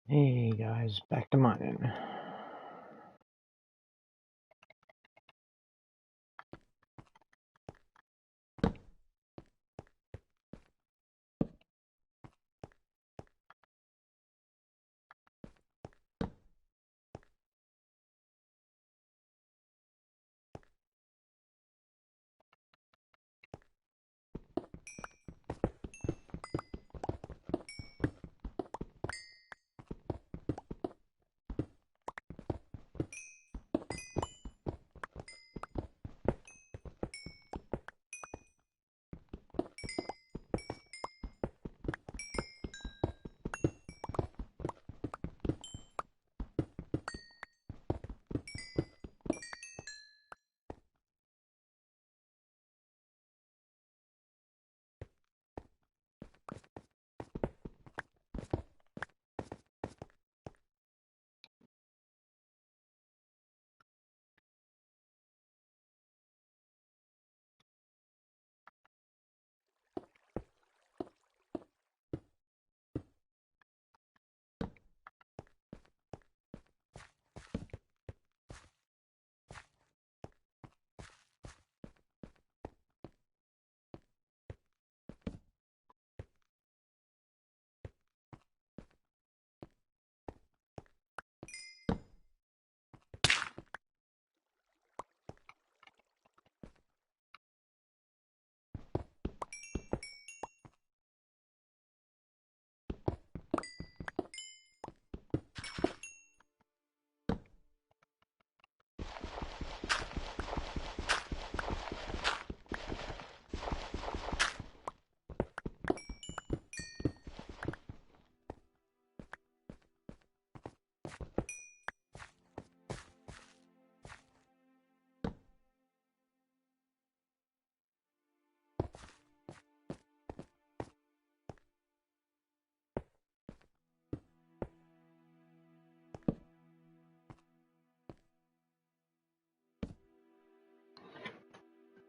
Hey guys, back to mining.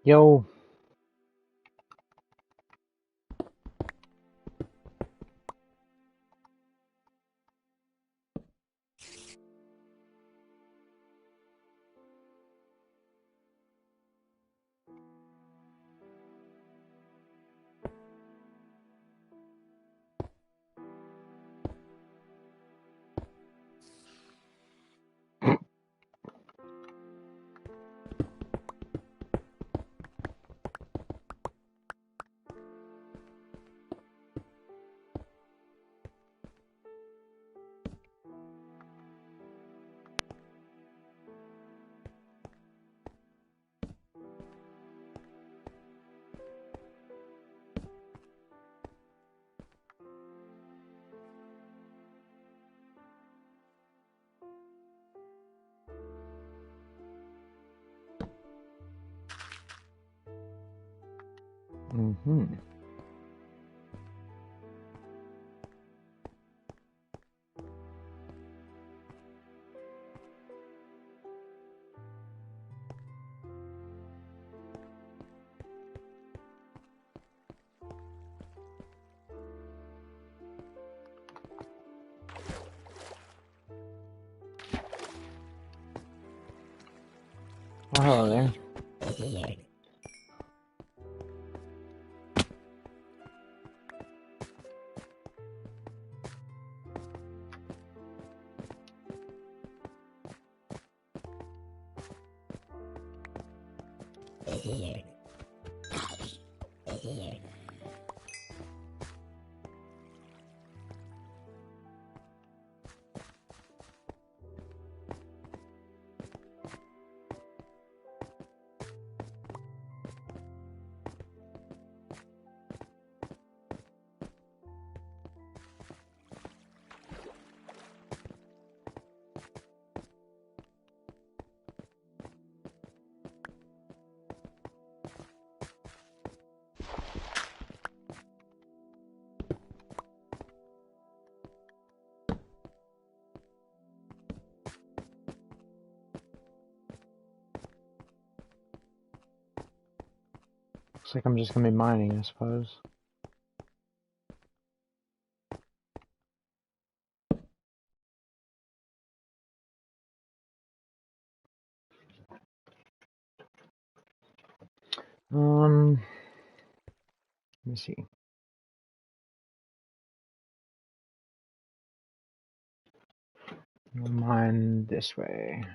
Yo, mm-hmm. Oh, hello there. Looks like I'm just gonna be mining, I suppose. Let me see. Mine this way.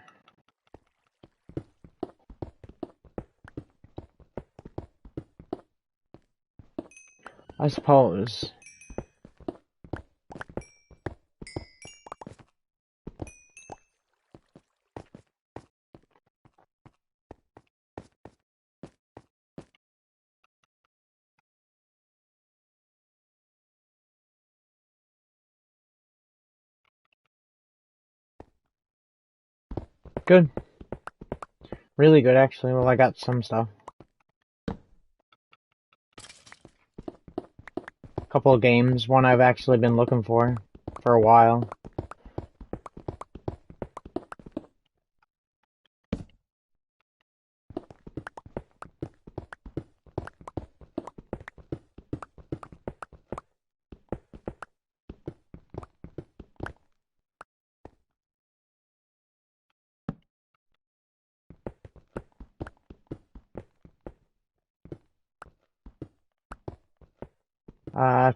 I suppose. Good. Really good, actually. Well, I got some stuff. A couple of games. One I've actually been looking for a while.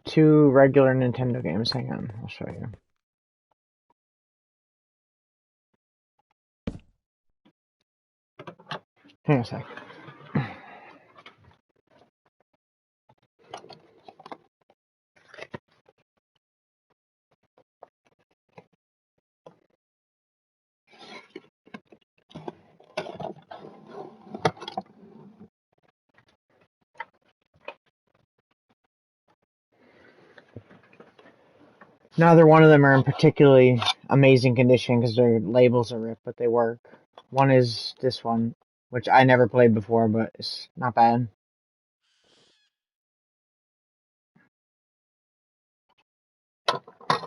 Two regular Nintendo games. Hang on, I'll show you. Hang on a sec. Neither one of them are in particularly amazing condition because their labels are ripped, but they work. One is this one, which I never played before, but it's not bad.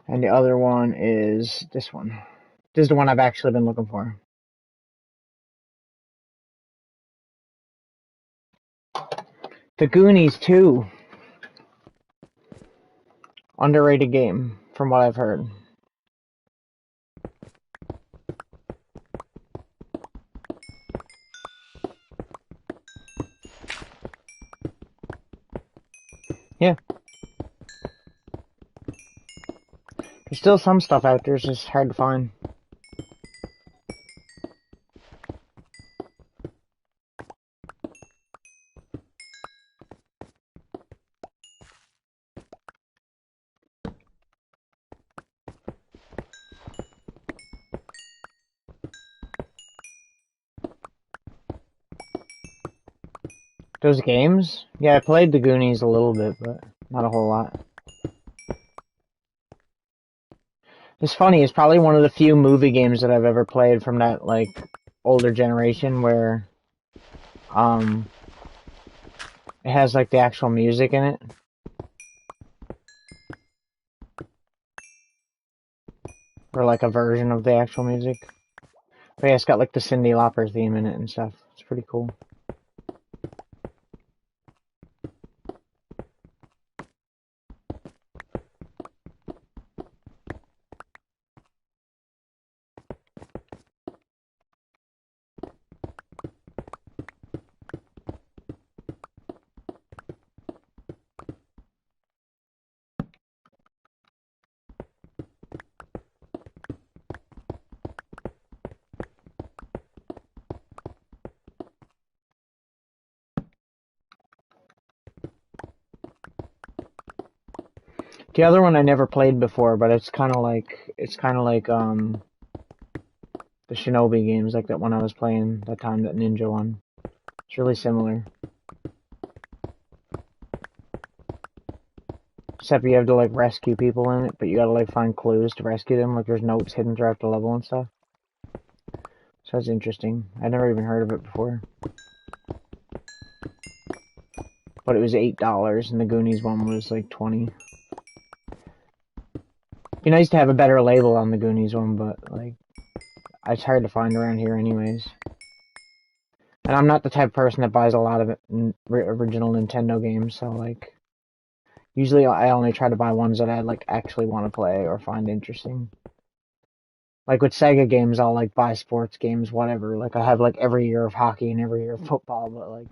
And the other one is this one. This is the one I've actually been looking for. The Goonies 2. Underrated game, from what I've heard. Yeah. There's still some stuff out there, it's just hard to find. Those games? Yeah, I played the Goonies a little bit, but not a whole lot. It's funny, it's probably one of the few movie games that I've ever played from that, like, older generation where, it has, like, the actual music in it. Or, like, a version of the actual music. But yeah, it's got, like, the Cyndi Lauper theme in it and stuff. It's pretty cool. The other one I never played before, but it's kind of like the Shinobi games, like that one I was playing that time, that Ninja one. It's really similar. Except you have to like rescue people in it, but you gotta like find clues to rescue them. Like there's notes hidden throughout the level and stuff. So that's interesting. I never even heard of it before. But it was $8, and the Goonies one was like 20. Be nice to have a better label on the Goonies one, but like it's hard to find around here anyways. And I'm not the type of person that buys a lot of original Nintendo games, so like usually I only try to buy ones that I like actually want to play or find interesting. Like with Sega games, I'll like buy sports games, whatever. Like I have like every year of hockey and every year of football, but like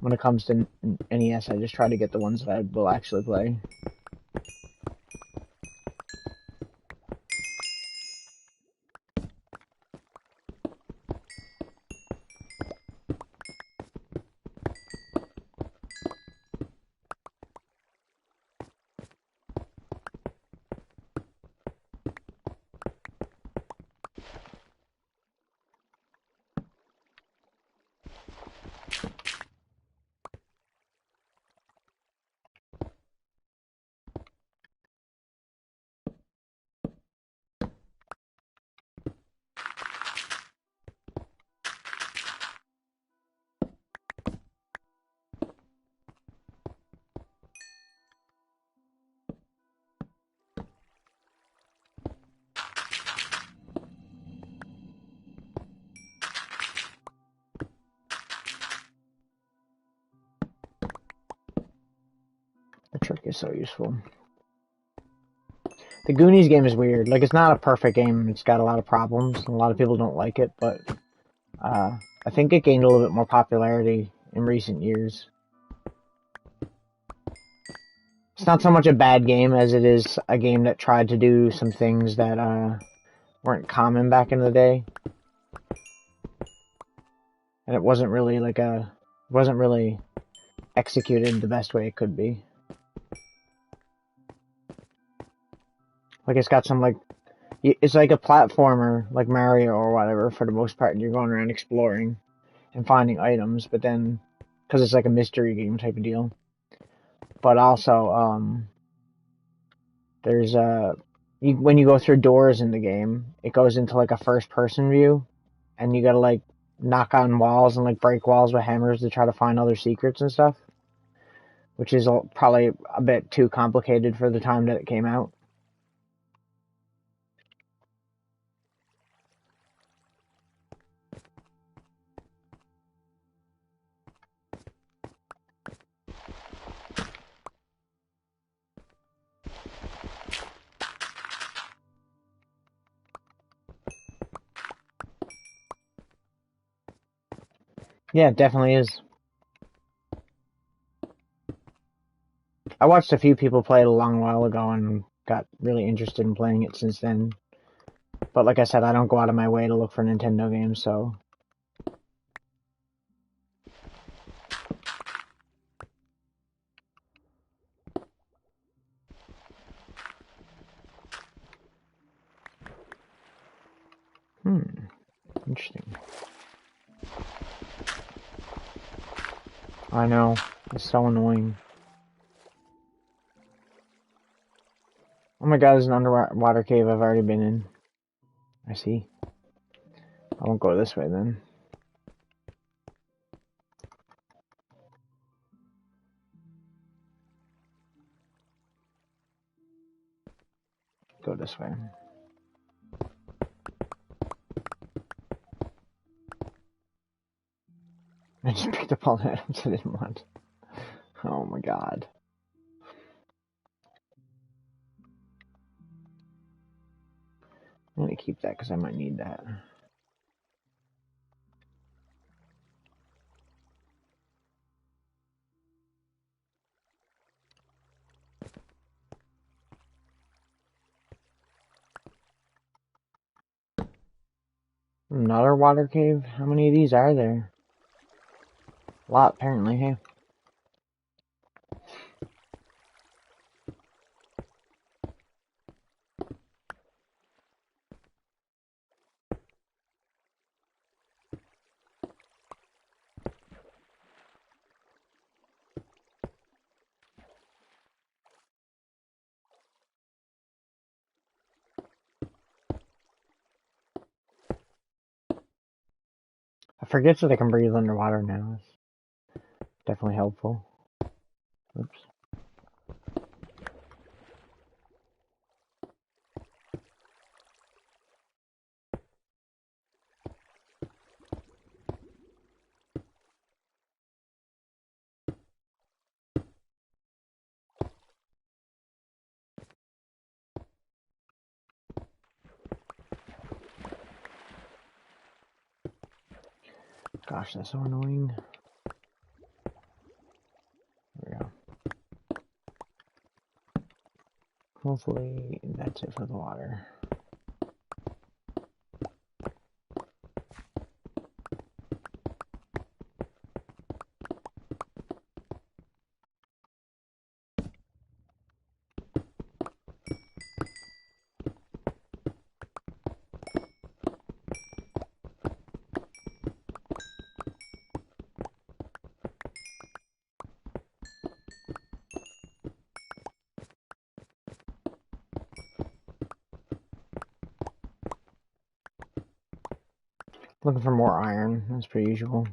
When it comes to NES, I just try to get the ones that I will actually play. The trick is so useful. The Goonies game is weird. Like, it's not a perfect game. It's got a lot of problems. A lot of people don't like it, but I think it gained a little bit more popularity in recent years. It's not so much a bad game as it is a game that tried to do some things that weren't common back in the day. And it wasn't really executed the best way it could be. Like, it's got some, like, it's like a platformer, like Mario or whatever, for the most part, and you're going around exploring and finding items, but then, because it's like a mystery game type of deal. But also, there's when you go through doors in the game, it goes into like a first person view, and you gotta like knock on walls and like break walls with hammers to try to find other secrets and stuff, which is probably a bit too complicated for the time that it came out. Yeah, it definitely is. I watched a few people play it a long while ago and got really interested in playing it since then. But like I said, I don't go out of my way to look for Nintendo games, so... Interesting. I know. It's so annoying. Oh my god, there's an underwater cave I've already been in. I see. I won't go this way then. Go this way. I just picked up all the items I didn't want. Oh my god. I'm gonna keep that because I might need that. Another water cave? How many of these are there? A lot, apparently, hey. I forget that I can breathe underwater now. It's definitely helpful. Oops. Gosh, that's so annoying. hopefully that's it for the water. Looking for more iron, as per usual.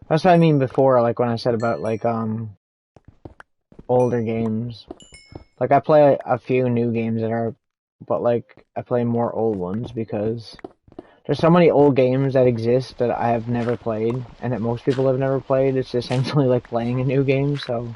That's what I mean before, like when I said about like older games. Like I play a few new games that are, but like I play more old ones because there's so many old games that exist that I have never played and that most people have never played. It's essentially like playing a new game, so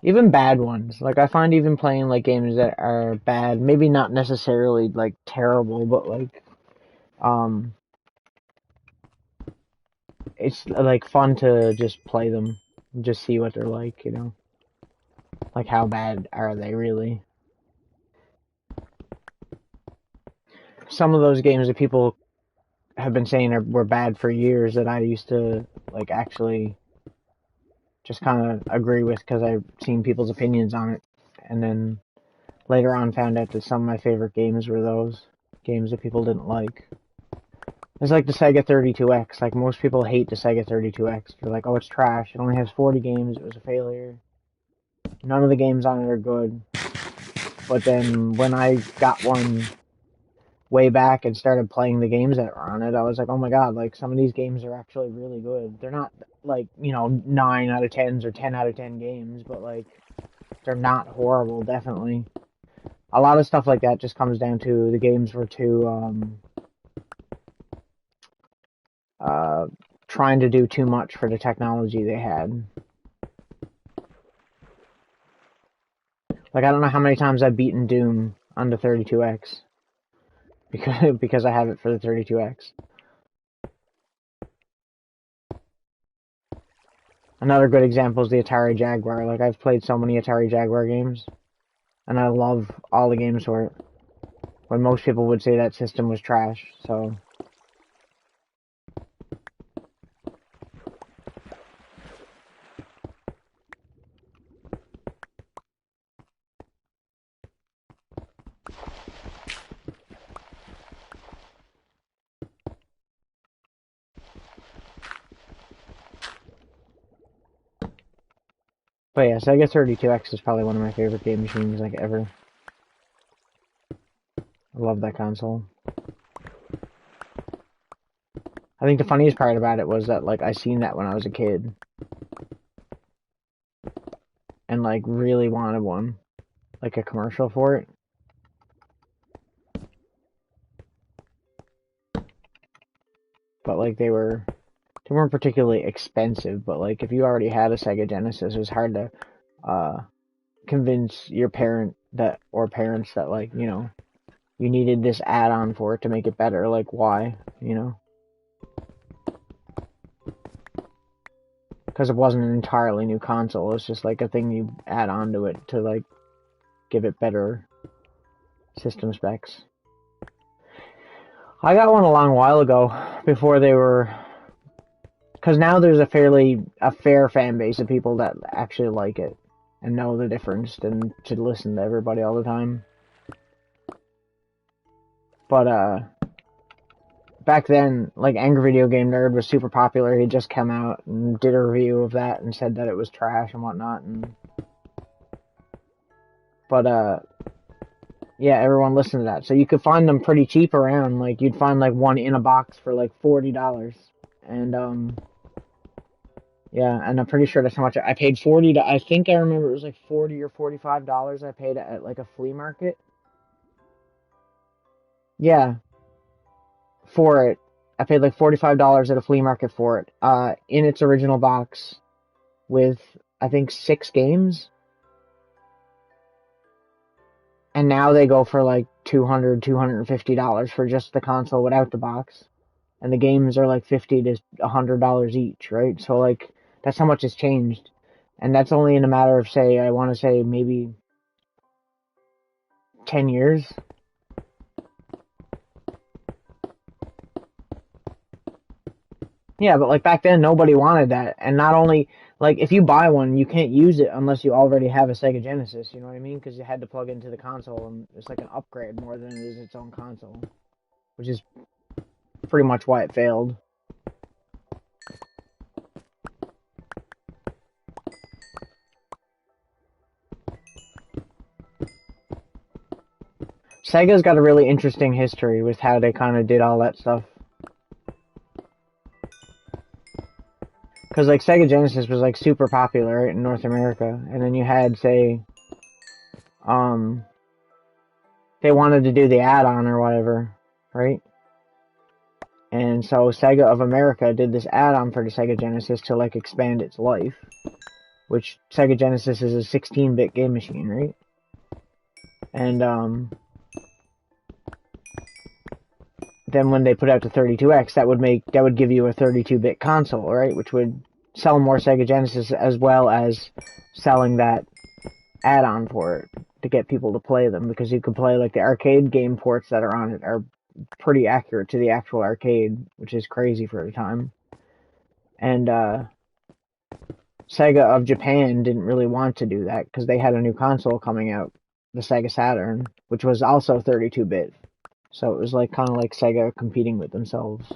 even bad ones. Like I find even playing like games that are bad, maybe not necessarily like terrible, but like um it's like fun to just play them, just see what they're like, you know. Like how bad are they really? Some of those games that people have been saying were bad for years that I used to like actually just kind of agree with because I've seen people's opinions on it, and then later on found out that some of my favorite games were those games that people didn't like. It's like the Sega 32X. Like most people hate the Sega 32X. They're like, "Oh, it's trash. It only has 40 games. It was a failure. None of the games on it are good." But then when I got one way back and started playing the games that are on it, I was like, "Oh my god! Like some of these games are actually really good. They're not like 9 out of 10s or 10 out of 10 games, but like they're not horrible. Definitely." A lot of stuff like that just comes down to the games were too uh, trying to do too much for the technology they had. Like I don't know how many times I've beaten Doom on the 32X because I have it for the 32X. Another good example is the Atari Jaguar. Like I've played so many Atari Jaguar games, and I love all the games for it. When most people would say that system was trash, so. But yeah, Sega 32X is probably one of my favorite game machines like ever. I love that console. I think the funniest part about it was that like I seen that when I was a kid and like really wanted one, like a commercial for it. But like they weren't particularly expensive, but like if you already had a Sega Genesis, it was hard to uh convince your parent that or parents that like, you needed this add-on for it to make it better. Like why, Because it wasn't an entirely new console. It's just like a thing you add on to it to like give it better system specs. I got one a long while ago before they were, because now there's a fair fan base of people that actually like it and know the difference and should listen to everybody all the time. But back then, like Angry Video Game Nerd was super popular. He just came out and did a review of that and said that it was trash and whatnot. But Yeah, everyone listened to that. So you could find them pretty cheap around. Like you'd find like one in a box for like $40. And yeah, and I'm pretty sure that's how much I paid 40 to I think I remember it was like 40 or $45 I paid at like a flea market. Yeah, for it. I paid like $45 at a flea market for it. In its original box with I think 6 games. And now they go for like $250 for just the console without the box. And the games are like $50 to $100 each, right? So like that's how much has changed. And that's only in a matter of say I want to say maybe 10 years. Yeah, but like back then nobody wanted that. And not only like if you buy one, you can't use it unless you already have a Sega Genesis, you know what I mean? Because you had to plug into the console and it's like an upgrade more than it is its own console, which is pretty much why it failed. Sega's got a really interesting history with how they kind of did all that stuff. Because like Sega Genesis was like super popular right, in North America, and then you had say, um, they wanted to do the add-on or whatever, right? And so Sega of America did this add-on for the Sega Genesis to like expand its life, which Sega Genesis is a 16-bit game machine, right? And then when they put out the 32X, that would give you a 32-bit console, right? Which would sell more Sega Genesis as well as selling that add-on for it to get people to play them because you could play like the arcade game ports that are on it are pretty accurate to the actual arcade, which is crazy for the time. And Sega of Japan didn't really want to do that because they had a new console coming out, the Sega Saturn, which was also 32-bit. So it was like kind of like Sega competing with themselves.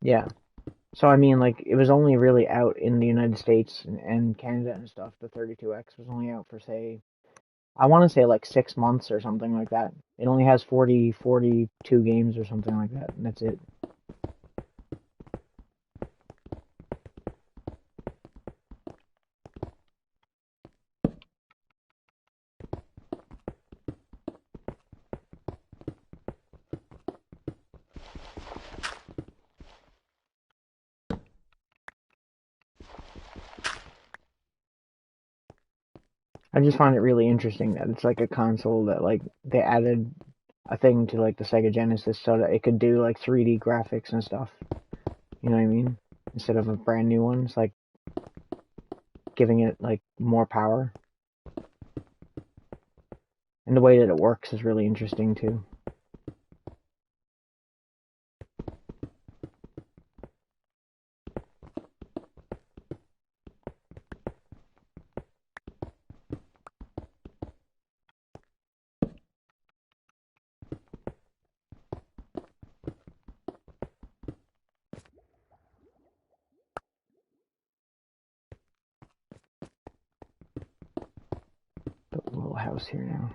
Yeah. So I mean, like it was only really out in the United States and Canada and stuff. The 32X was only out for say I want to say like 6 months or something like that. It only has 42 games or something like that, and that's it. I just find it really interesting that it's like a console that like they added a thing to like the Sega Genesis so that it could do like 3D graphics and stuff. You know what I mean? Instead of a brand new one, it's like giving it like more power. And the way that it works is really interesting too. Build a little house here now.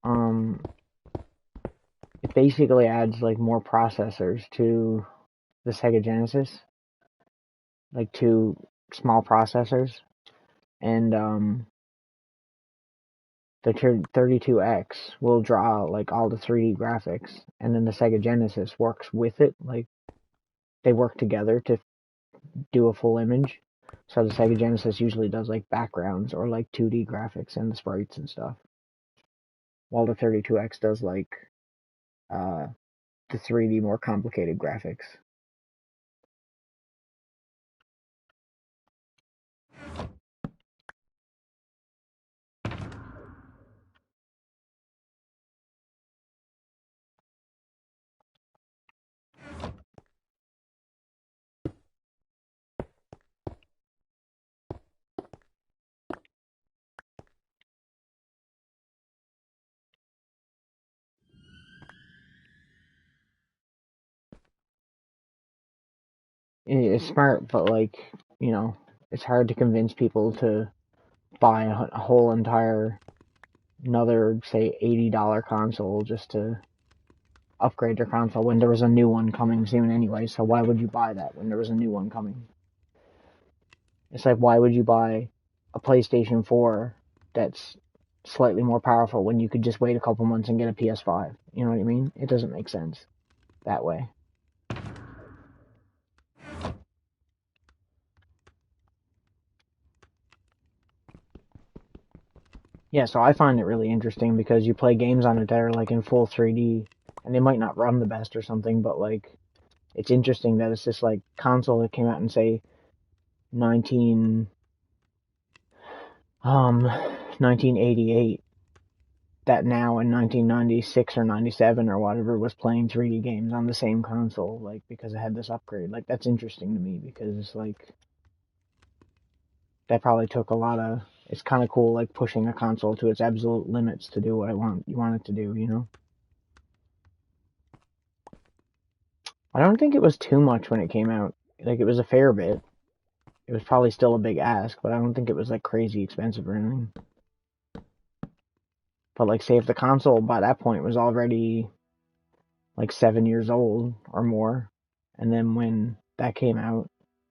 Um, it basically adds like more processors to the Sega Genesis, like two small processors, and the 32X will draw like all the 3D graphics, and then the Sega Genesis works with it. Like they work together to do a full image. So the Sega Genesis usually does like backgrounds or like 2D graphics and the sprites and stuff, while the 32X does like uh, the 3D more complicated graphics. it's smart, but like, you know, it's hard to convince people to buy a whole entire another say $80 console just to upgrade their console when there was a new one coming soon anyway. So why would you buy that when there was a new one coming? It's like, why would you buy a PlayStation 4 that's slightly more powerful when you could just wait a couple months and get a PS5? You know what I mean? It doesn't make sense that way. Yeah, so I find it really interesting because you play games on it that are like in full 3D and they might not run the best or something, but like it's interesting that it's this like console that came out in say 19 um 1988 that now in 1996 or 97 or whatever was playing 3D games on the same console like because it had this upgrade. Like that's interesting to me because like that probably took a lot of it's kind of cool like pushing a console to its absolute limits to do what you want it to do, you know? I don't think it was too much when it came out. Like it was a fair bit. It was probably still a big ask, but I don't think it was like crazy expensive or anything. But like say if the console by that point was already like 7 years old or more, and then when that came out,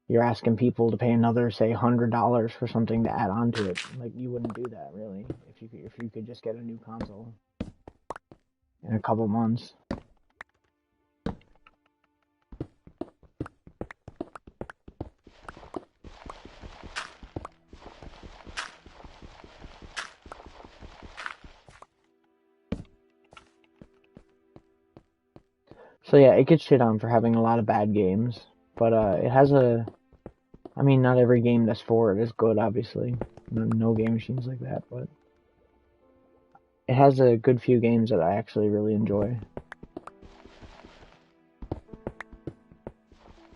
you're asking people to pay another say $100 for something to add on to it. Like you wouldn't do that really if you could just get a new console in a couple months. So yeah, it gets shit on for having a lot of bad games, but it has a. I mean, not every game that's for it is good, obviously. No game machines like that, but it has a good few games that I actually really enjoy.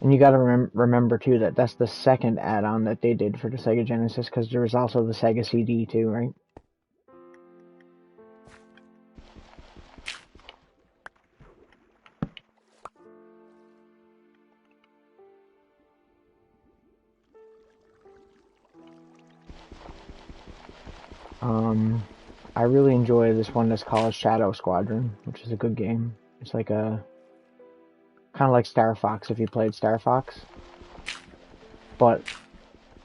And you gotta remember too that that's the second add-on that they did for the Sega Genesis, because there was also the Sega CD too, right? Um, I really enjoy this one that's called Shadow Squadron, which is a good game. It's like a kind of like Star Fox if you played Star Fox, but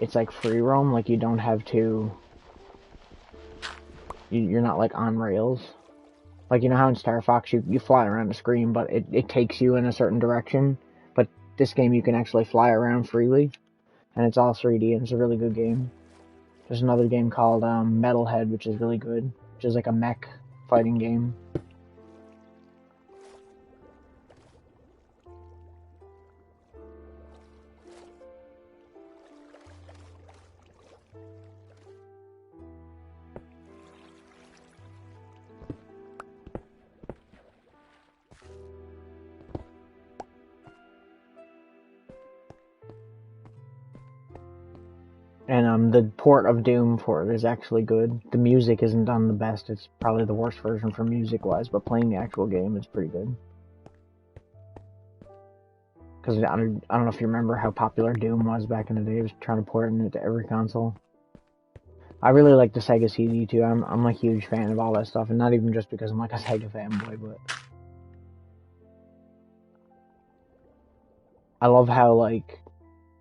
it's like free roam. Like you don't have to. You're not like on rails. Like you know how in Star Fox you fly around the screen, but it takes you in a certain direction. But this game you can actually fly around freely, and it's all 3D, and it's a really good game. There's another game called Metalhead, which is really good, which is like a mech fighting game. And the port of Doom for it is actually good. The music isn't done the best. It's probably the worst version for music-wise, but playing the actual game is pretty good. Because I don't know if you remember how popular Doom was back in the day. It was trying to port it to every console. I really like the Sega CD too. I'm a huge fan of all that stuff, and not even just because I'm like a Sega fanboy, but I love how like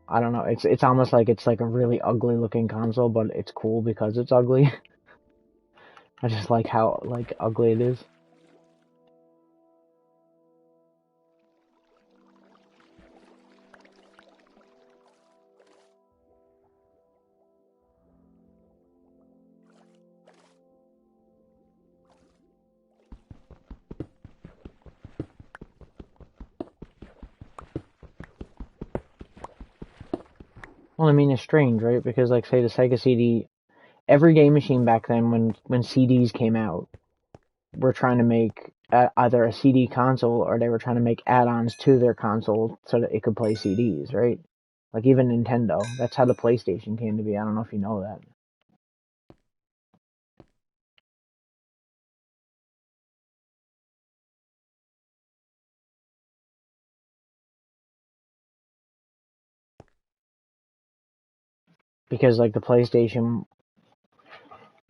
I don't know. It's almost like it's like a really ugly looking console, but it's cool because it's ugly. I just like how like ugly it is. Well, I mean, it's strange, right? Because like say the Sega CD, every game machine back then when CDs came out, were trying to make either a CD console or they were trying to make add-ons to their console so that it could play CDs, right? Like even Nintendo. That's how the PlayStation came to be. I don't know if you know that. because like the PlayStation,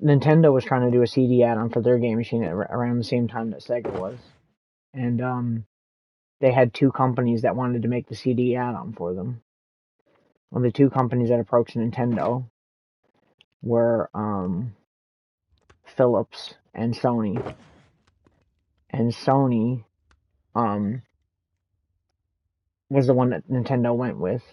Nintendo was trying to do a CD add-on for their game machine around the same time that Sega was, and they had two companies that wanted to make the CD add-on for them. Well, the two companies that approached Nintendo were Philips and Sony. And Sony was the one that Nintendo went with.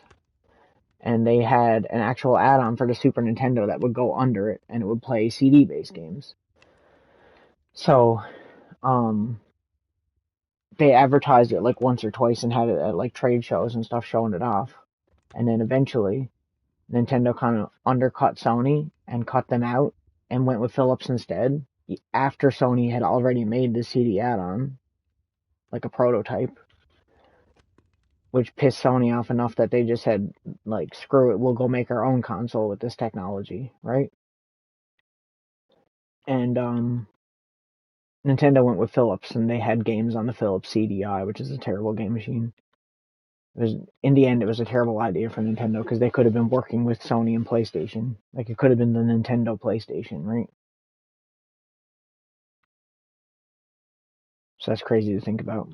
And they had an actual add-on for the Super Nintendo that would go under it, and it would play CD-based games. So, they advertised it like once or twice and had it at like trade shows and stuff showing it off. And then eventually, Nintendo kind of undercut Sony and cut them out and went with Philips instead after Sony had already made the CD add-on, like a prototype, which pissed Sony off enough that they just said, like, screw it, we'll go make our own console with this technology, right? And Nintendo went with Philips, and they had games on the Philips CDI, which is a terrible game machine. In the end, it was a terrible idea for Nintendo because they could have been working with Sony and PlayStation. Like, it could have been the Nintendo PlayStation, right? So that's crazy to think about.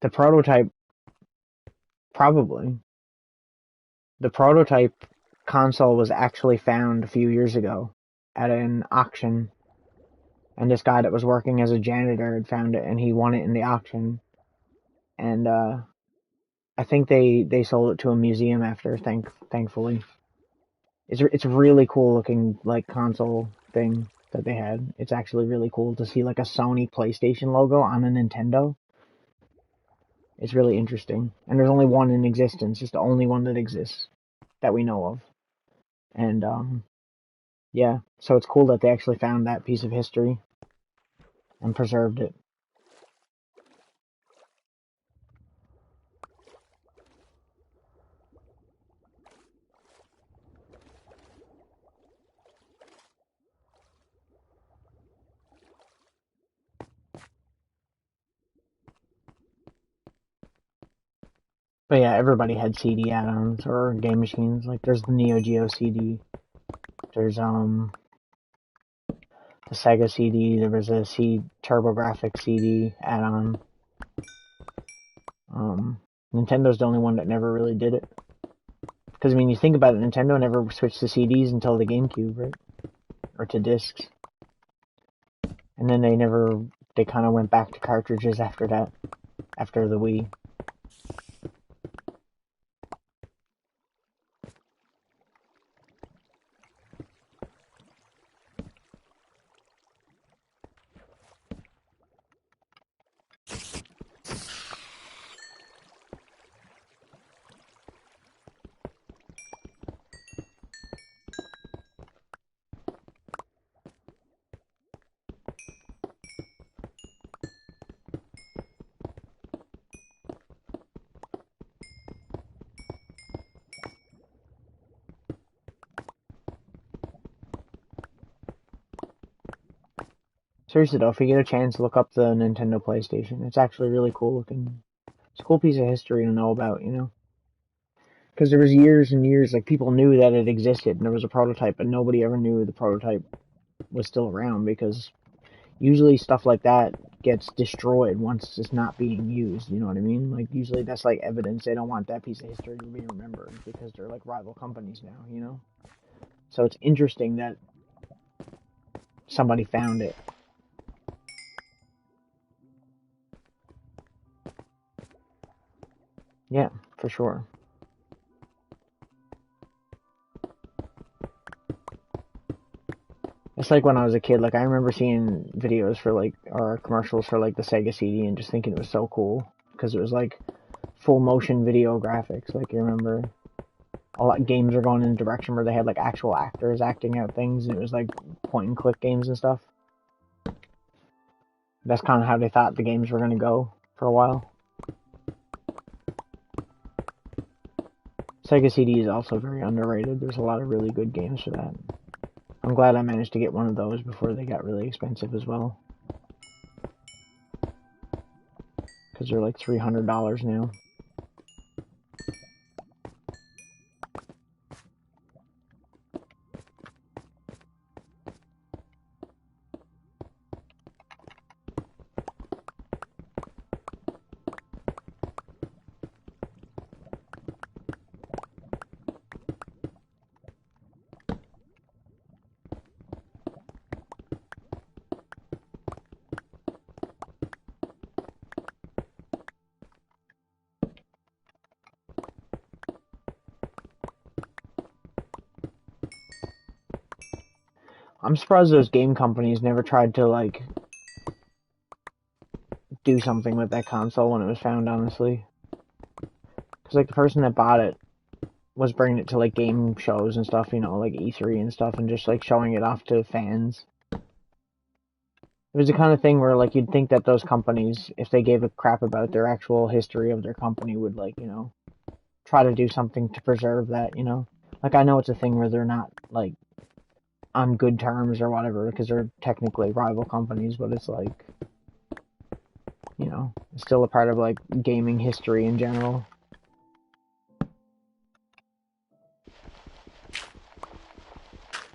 The prototype, probably. The prototype console was actually found a few years ago at an auction, and this guy that was working as a janitor had found it, and he won it in the auction. And I think they sold it to a museum after, thankfully. It's really cool looking like console thing that they had. It's actually really cool to see like a Sony PlayStation logo on a Nintendo. It's really interesting. And there's only one in existence. It's the only one that exists that we know of. And yeah, so it's cool that they actually found that piece of history and preserved it. But yeah, everybody had CD add-ons or game machines. Like there's the Neo Geo CD. There's the Sega CD. There was a TurboGrafx CD add-on. Nintendo's the only one that never really did it. Because I mean, you think about it, Nintendo never switched to CDs until the GameCube, right? Or to discs. And then they kind of went back to cartridges after that, after the Wii. Seriously though, if you get a chance, look up the Nintendo PlayStation. It's actually really cool looking. It's a cool piece of history to know about, you know? Because there was years and years, like, people knew that it existed and there was a prototype, but nobody ever knew the prototype was still around because usually stuff like that gets destroyed once it's not being used, you know what I mean? Like, usually that's like evidence. They don't want that piece of history to be remembered because they're like rival companies now, you know? So it's interesting that somebody found it. Yeah, for sure. It's like when I was a kid, like I remember seeing videos for like, or commercials for like the Sega CD and just thinking it was so cool because it was like full motion video graphics. Like you remember a lot of games are going in a direction where they had like actual actors acting out things and it was like point and click games and stuff. That's kind of how they thought the games were going to go for a while. Sega CD is also very underrated. There's a lot of really good games for that. I'm glad I managed to get one of those before they got really expensive as well. Because they're like $300 now. I'm surprised those game companies never tried to, like, do something with that console when it was found, honestly. Because, like, the person that bought it was bringing it to, like, game shows and stuff, you know, like E3 and stuff, and just, like, showing it off to fans. It was the kind of thing where, like, you'd think that those companies, if they gave a crap about their actual history of their company, would, like, you know, try to do something to preserve that, you know? Like, I know it's a thing where they're not, like, on good terms or whatever, because they're technically rival companies, but it's like, you know, it's still a part of, like, gaming history in general.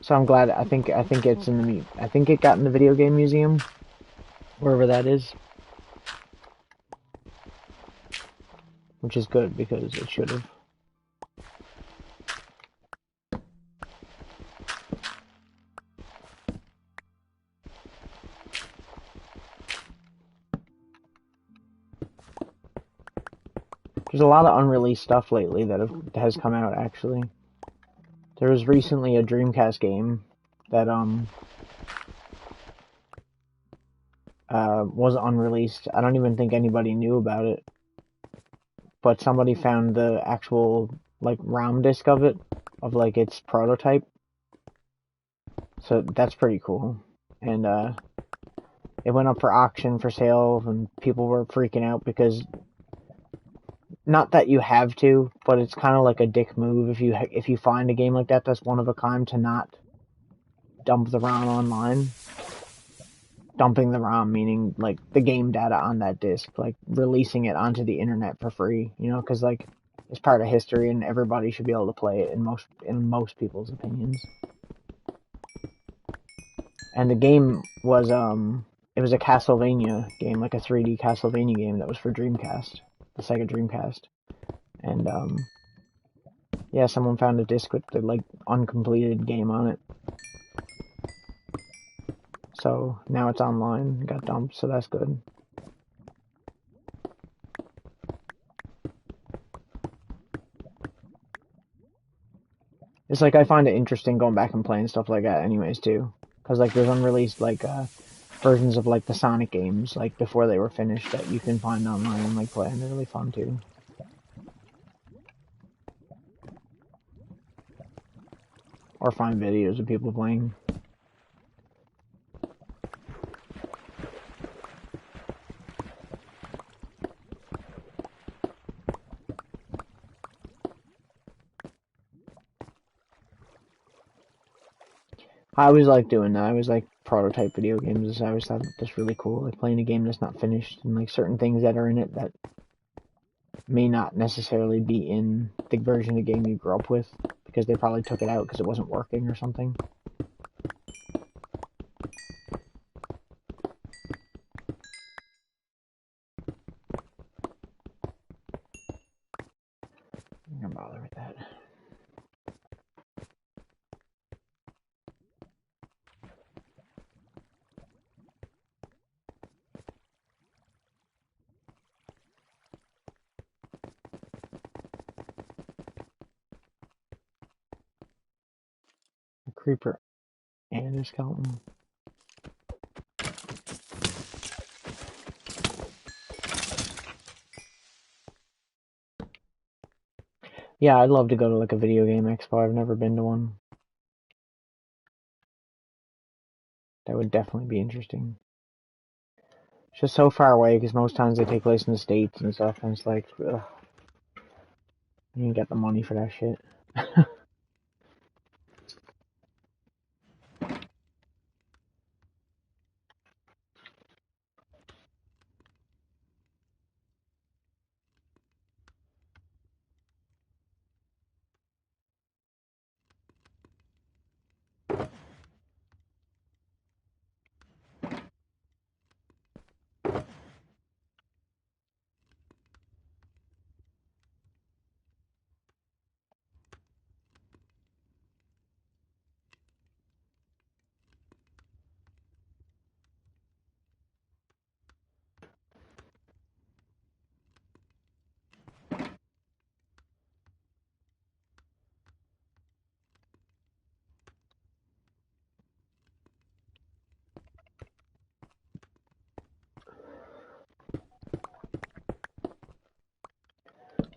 So I'm glad. I think it's in the. I think it got in the video game museum, wherever that is, which is good because it should have. There's a lot of unreleased stuff lately has come out. Actually, there was recently a Dreamcast game that was unreleased. I don't even think anybody knew about it, but somebody found the actual, like, ROM disc of it, of, like, its prototype. So that's pretty cool. And it went up for auction for sale, and people were freaking out because, not that you have to, but it's kind of like a dick move if you find a game like that that's one of a kind, to not dump the ROM online. Dumping the ROM meaning, like, the game data on that disc, like releasing it onto the internet for free, you know, because, like, it's part of history and everybody should be able to play it in most people's opinions. And the game was it was a Castlevania game, like a 3D Castlevania game that was for Dreamcast, the Sega Dreamcast. And yeah, someone found a disc with the, like, uncompleted game on it. So now it's online, got dumped, so that's good. It's like I find it interesting going back and playing stuff like that anyways too. Cause, like, there's unreleased, like, versions of, like, the Sonic games, like, before they were finished, that you can find online and, like, play, and they're really fun too. Or find videos of people playing. I always like doing that. I always like prototype video games. I always thought that's really cool. Like playing a game that's not finished, and, like, certain things that are in it that may not necessarily be in the version of the game you grew up with, because they probably took it out because it wasn't working or something. I'm not bother with that. A creeper and a skeleton. Yeah, I'd love to go to, like, a video game expo. I've never been to one. That would definitely be interesting. It's just so far away because most times they take place in the States and stuff, and it's like, ugh, you didn't get the money for that shit.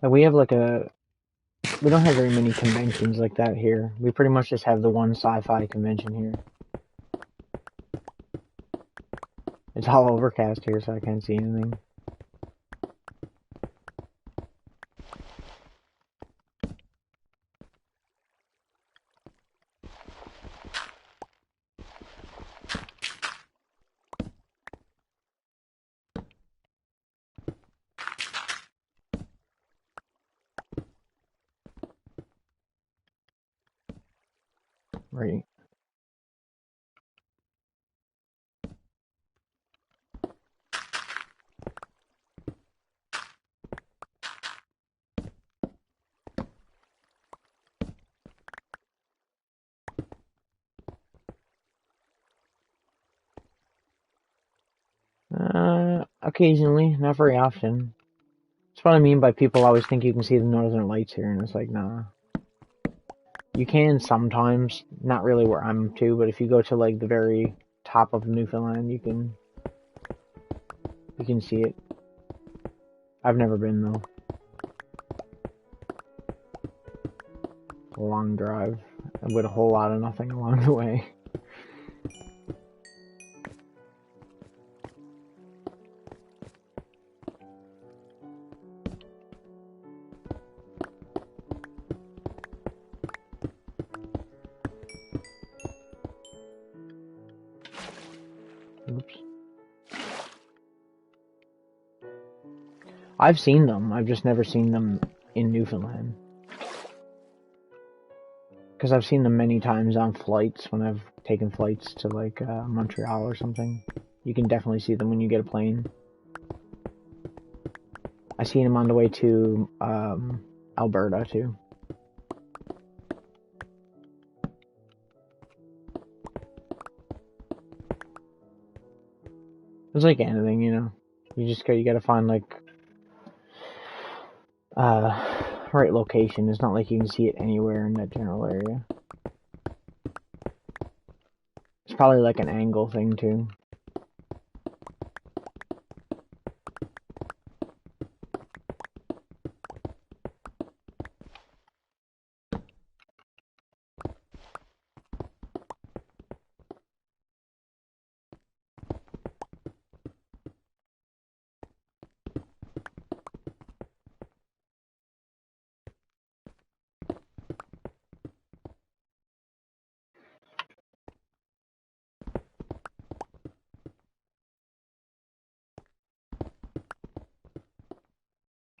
We have like we don't have very many conventions like that here. We pretty much just have the one sci-fi convention here. It's all overcast here, so I can't see anything. Right. Occasionally, not very often. That's what I mean by people always think you can see the northern lights here, and it's like, nah. You can sometimes, not really where I'm to, but if you go to like the very top of Newfoundland, you can see it. I've never been though. A long drive with a whole lot of nothing along the way. Oops. I've seen them. I've just never seen them in Newfoundland. Because I've seen them many times on flights when I've taken flights to like Montreal or something. You can definitely see them when you get a plane. I seen them on the way to Alberta too. It's like anything, you know. You gotta find like right location. It's not like you can see it anywhere in that general area. It's probably like an angle thing too.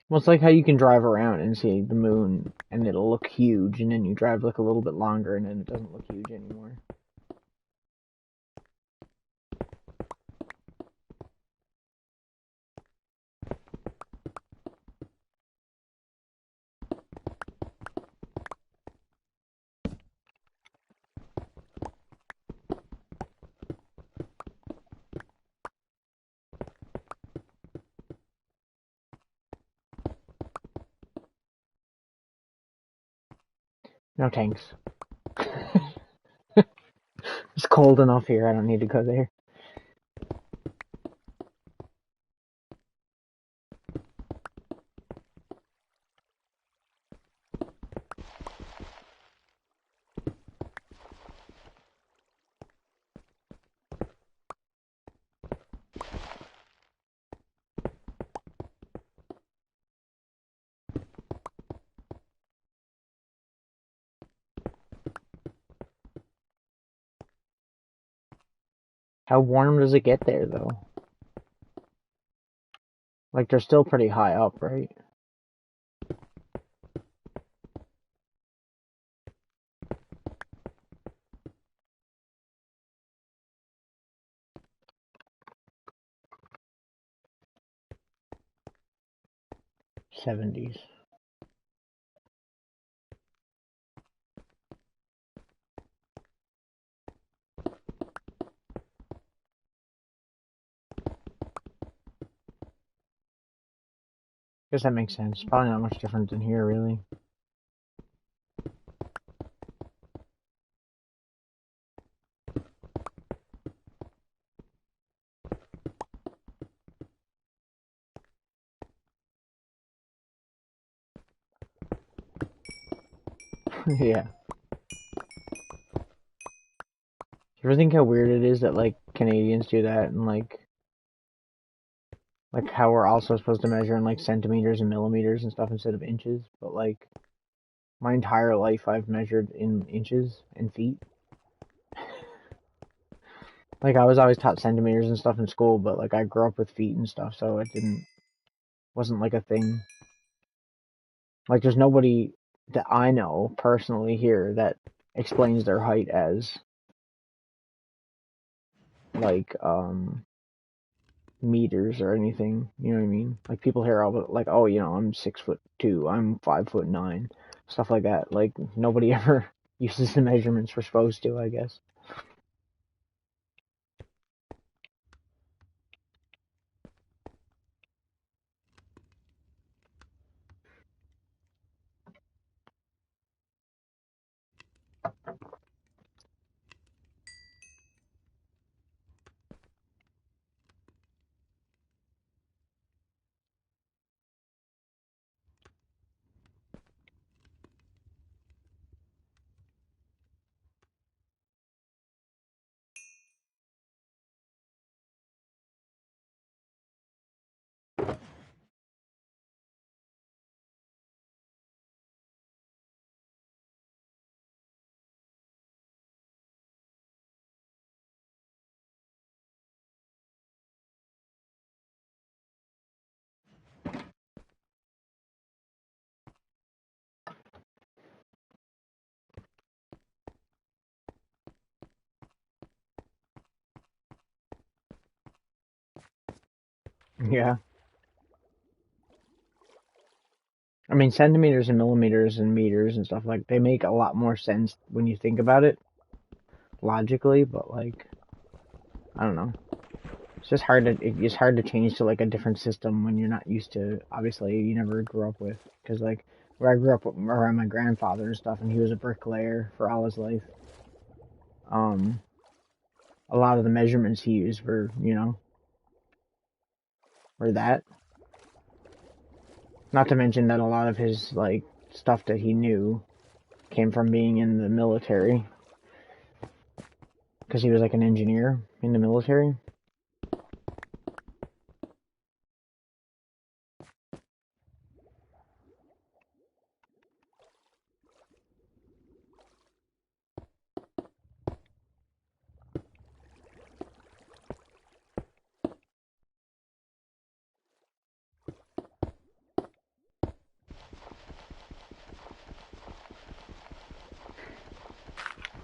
Well, it's like how you can drive around and see the moon and it'll look huge, and then you drive like a little bit longer and then it doesn't look huge anymore. No thanks. It's cold enough here, I don't need to go there. How warm does it get there, though? Like, they're still pretty high up, right? '70s. Guess that makes sense. Probably not much different than here, really. Yeah. You ever think how weird it is that, like, Canadians do that and, like how we're also supposed to measure in, like, centimeters and millimeters and stuff instead of inches? But, like, my entire life I've measured in inches and feet. Like, I was always taught centimeters and stuff in school, but, like, I grew up with feet and stuff, so it wasn't, like, a thing. Like, there's nobody that I know personally here that explains their height as, like, meters or anything. You know what I mean? Like, people here are like, oh, I'm 6'2", I'm 5'9", stuff like that. Like, nobody ever uses the measurements we're supposed to, I guess. Yeah. I mean, centimeters and millimeters and meters and stuff, like, they make a lot more sense when you think about it logically, but, like, I don't know. It's just it's hard to change to, like, a different system when you're not used to, obviously, you never grew up with. Because, like, where I grew up around my grandfather and stuff, and he was a bricklayer for all his life, um, a lot of the measurements he used were that. Not to mention that a lot of his, like, stuff that he knew came from being in the military. Because he was, like, an engineer in the military.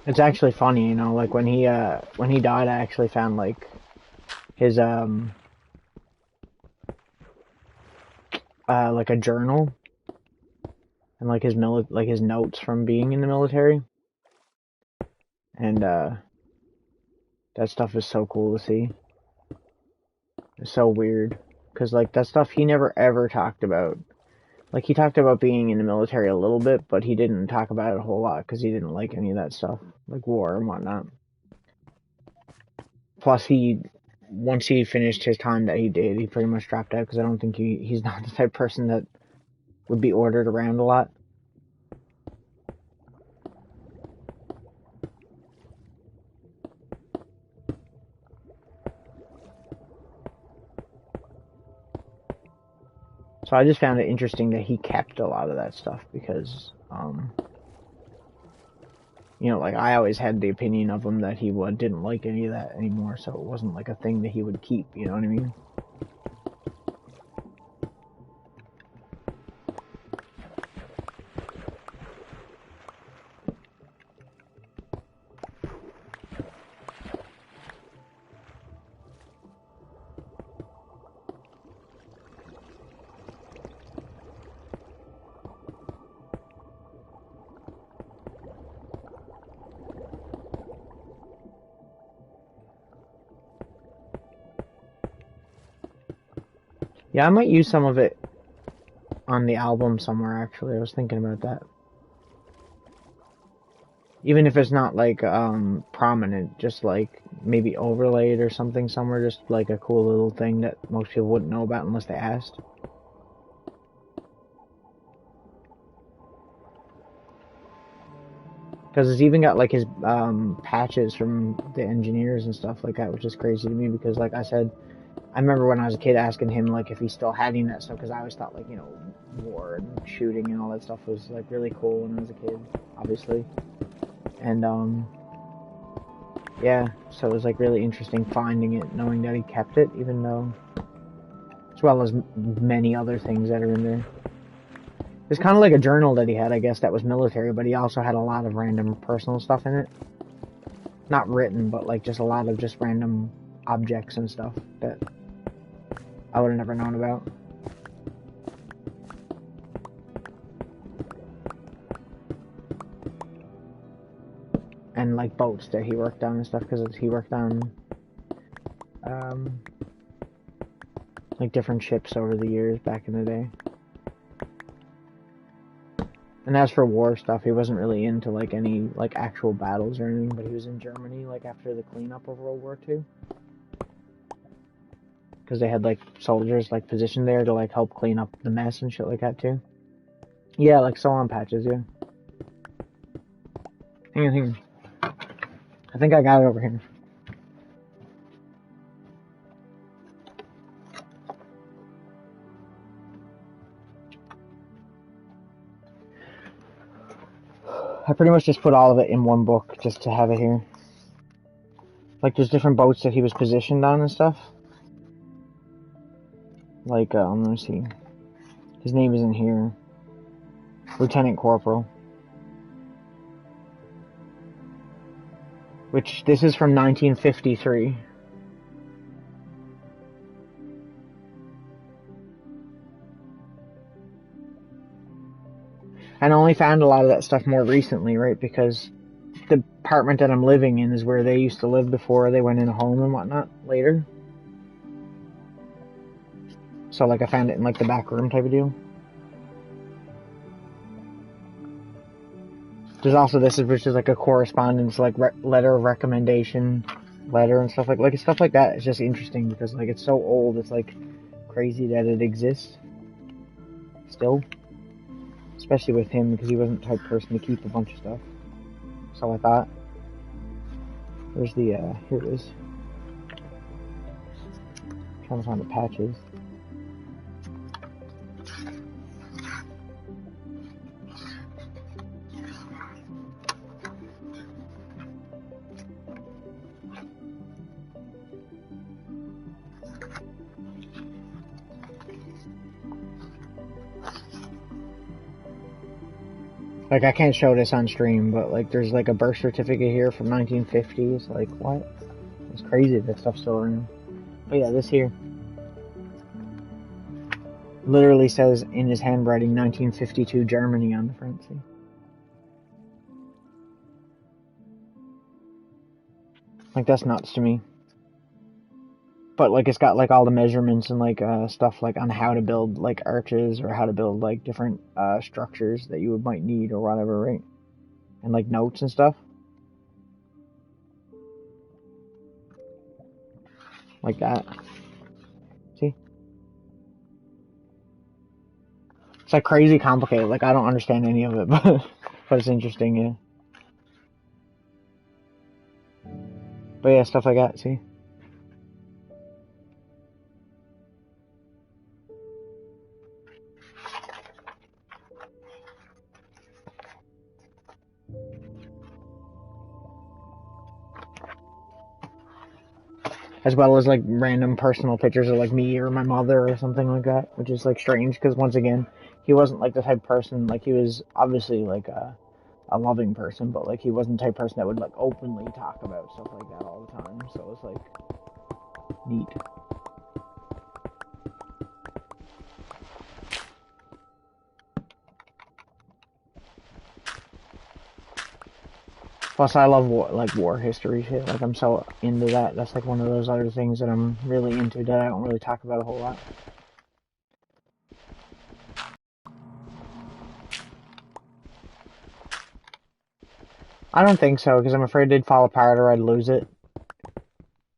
It's actually funny, like, when he died, I actually found, like, his, like, a journal and, like, like, his notes from being in the military, and that stuff is so cool to see. It's so weird because, like, that stuff he never ever talked about. Like, he talked about being in the military a little bit, but he didn't talk about it a whole lot because he didn't like any of that stuff, like war and whatnot. Plus, once he finished his time that he did, he pretty much dropped out because I don't think he's not the type of person that would be ordered around a lot. So I just found it interesting that he kept a lot of that stuff because, You know, like I always had the opinion of him that he didn't like any of that anymore, so it wasn't like a thing that he would keep. You know what I mean? Yeah, I might use some of it on the album somewhere. Actually, I was thinking about that. Even if it's not like prominent, just like maybe overlaid or something somewhere, just like a cool little thing that most people wouldn't know about unless they asked. Because it's even got like his patches from the engineers and stuff like that, which is crazy to me because, like I said, I remember when I was a kid asking him like if he still had any of that stuff because I always thought like war and shooting and all that stuff was like really cool when I was a kid, obviously, and yeah, so it was like really interesting finding it, knowing that he kept it, even though as well as many other things that are in there. It's kind of like a journal that he had, I guess, that was military, but he also had a lot of random personal stuff in it. Not written, but like just a lot of just random objects and stuff that I would have never known about. And like boats that he worked on and stuff, because he worked on um, like different ships over the years back in the day. And as for war stuff, he wasn't really into like any like actual battles or anything, but he was in Germany like after the cleanup of World War II. Because they had like soldiers like positioned there to like help clean up the mess and shit like that too. Yeah, like so on patches, yeah. Hang on, hang on. I think I got it over here. I pretty much just put all of it in one book just to have it here. Like there's different boats that he was positioned on and stuff. Like, let me see. His name is in here. Lieutenant Corporal. Which, this is from 1953. And I only found a lot of that stuff more recently, right? Because the apartment that I'm living in is where they used to live before they went in a home and whatnot later. So, like, I found it in, like, the back room type of deal. There's also this, which is, like, a correspondence, like, letter of recommendation letter and stuff stuff like that. It's just interesting because, like, it's so old. It's, like, crazy that it exists still. Especially with him, because he wasn't the type of person to keep a bunch of stuff. So I thought. Where's the, here it is. I'm trying to find the patches. Like, I can't show this on stream, but, like, there's, like, a birth certificate here from 1950s. Like, what? It's crazy that stuff's still around. But yeah, this here literally says in his handwriting 1952 Germany on the front, see? Like, that's nuts to me. But, like, it's got, like, all the measurements and, like, stuff, like, on how to build, like, arches or how to build, like, different, structures that you might need or whatever, right? And, like, notes and stuff. Like that. See? It's, like, crazy complicated. Like, I don't understand any of it, but it's interesting, yeah. But yeah, stuff like that, see? as well as like random personal pictures of like me or my mother or something like that, which is like strange because once again, he wasn't like the type of person, like he was obviously like a loving person, but like he wasn't the type of person that would like openly talk about stuff like that all the time. So it's like neat. Plus, I love war history shit. Like I'm so into that. That's like one of those other things that I'm really into that I don't really talk about a whole lot. I don't think so because I'm afraid it'd fall apart or I'd lose it.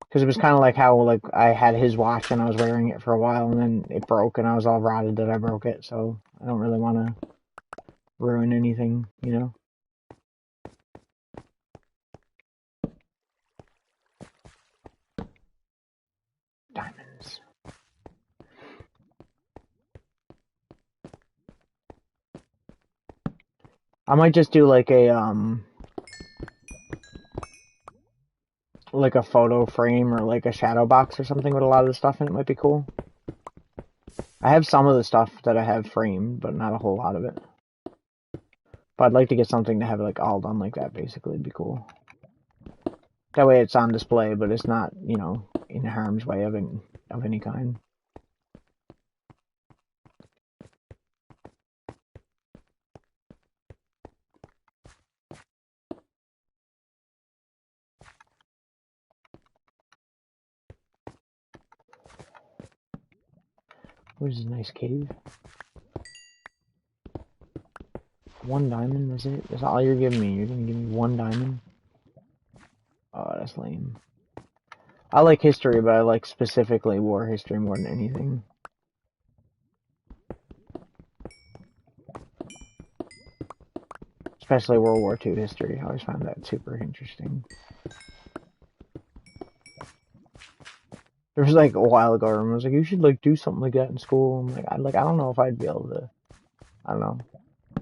Because it was kind of like how like I had his watch and I was wearing it for a while and then it broke and I was all rotted that I broke it. So I don't really want to ruin anything, you know. Diamonds. I might just do like a photo frame or like a shadow box or something with a lot of the stuff in it. Might be cool. I have some of the stuff that I have framed, but not a whole lot of it. But I'd like to get something to have it like all done like that. Basically, it'd be cool. That way, it's on display, but it's not, you know, in harm's way of any kind. Where's this nice cave? 1 diamond, is it? That's all you're giving me. You're gonna give me 1 diamond? Oh, that's lame. I like history, but I like specifically war history more than anything. Especially World War II history. I always found that super interesting. There was like a while ago, I was like, you should like do something like that in school. I'm like, I don't know if I'd be able to. I don't know.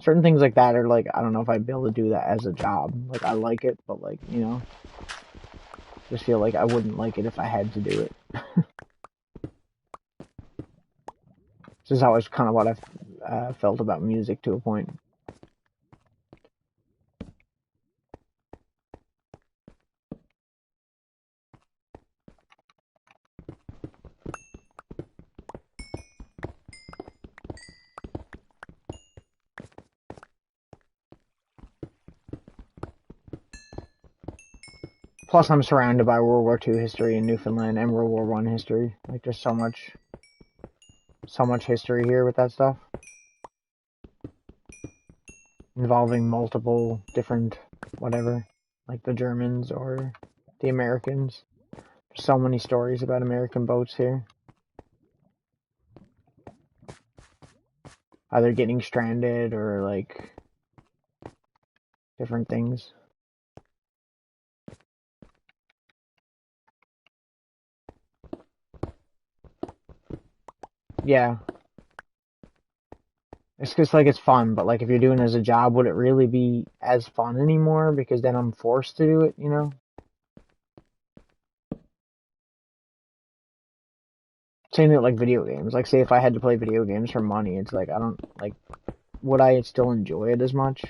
Certain things like that are like, I don't know if I'd be able to do that as a job. Like, I like it, but like, you know, just feel like I wouldn't like it if I had to do it. This is always kind of what I've felt about music to a point. Plus, I'm surrounded by World War II history in Newfoundland and World War One history. Like, there's so much history here with that stuff, involving multiple different whatever, like the Germans or the Americans. There's so many stories about American boats here, either getting stranded or like different things. Yeah. It's just like it's fun, but like if you're doing it as a job, would it really be as fun anymore? Because then I'm forced to do it, you know? Same thing with like video games. Like say if I had to play video games for money, it's like I don't like would I still enjoy it as much?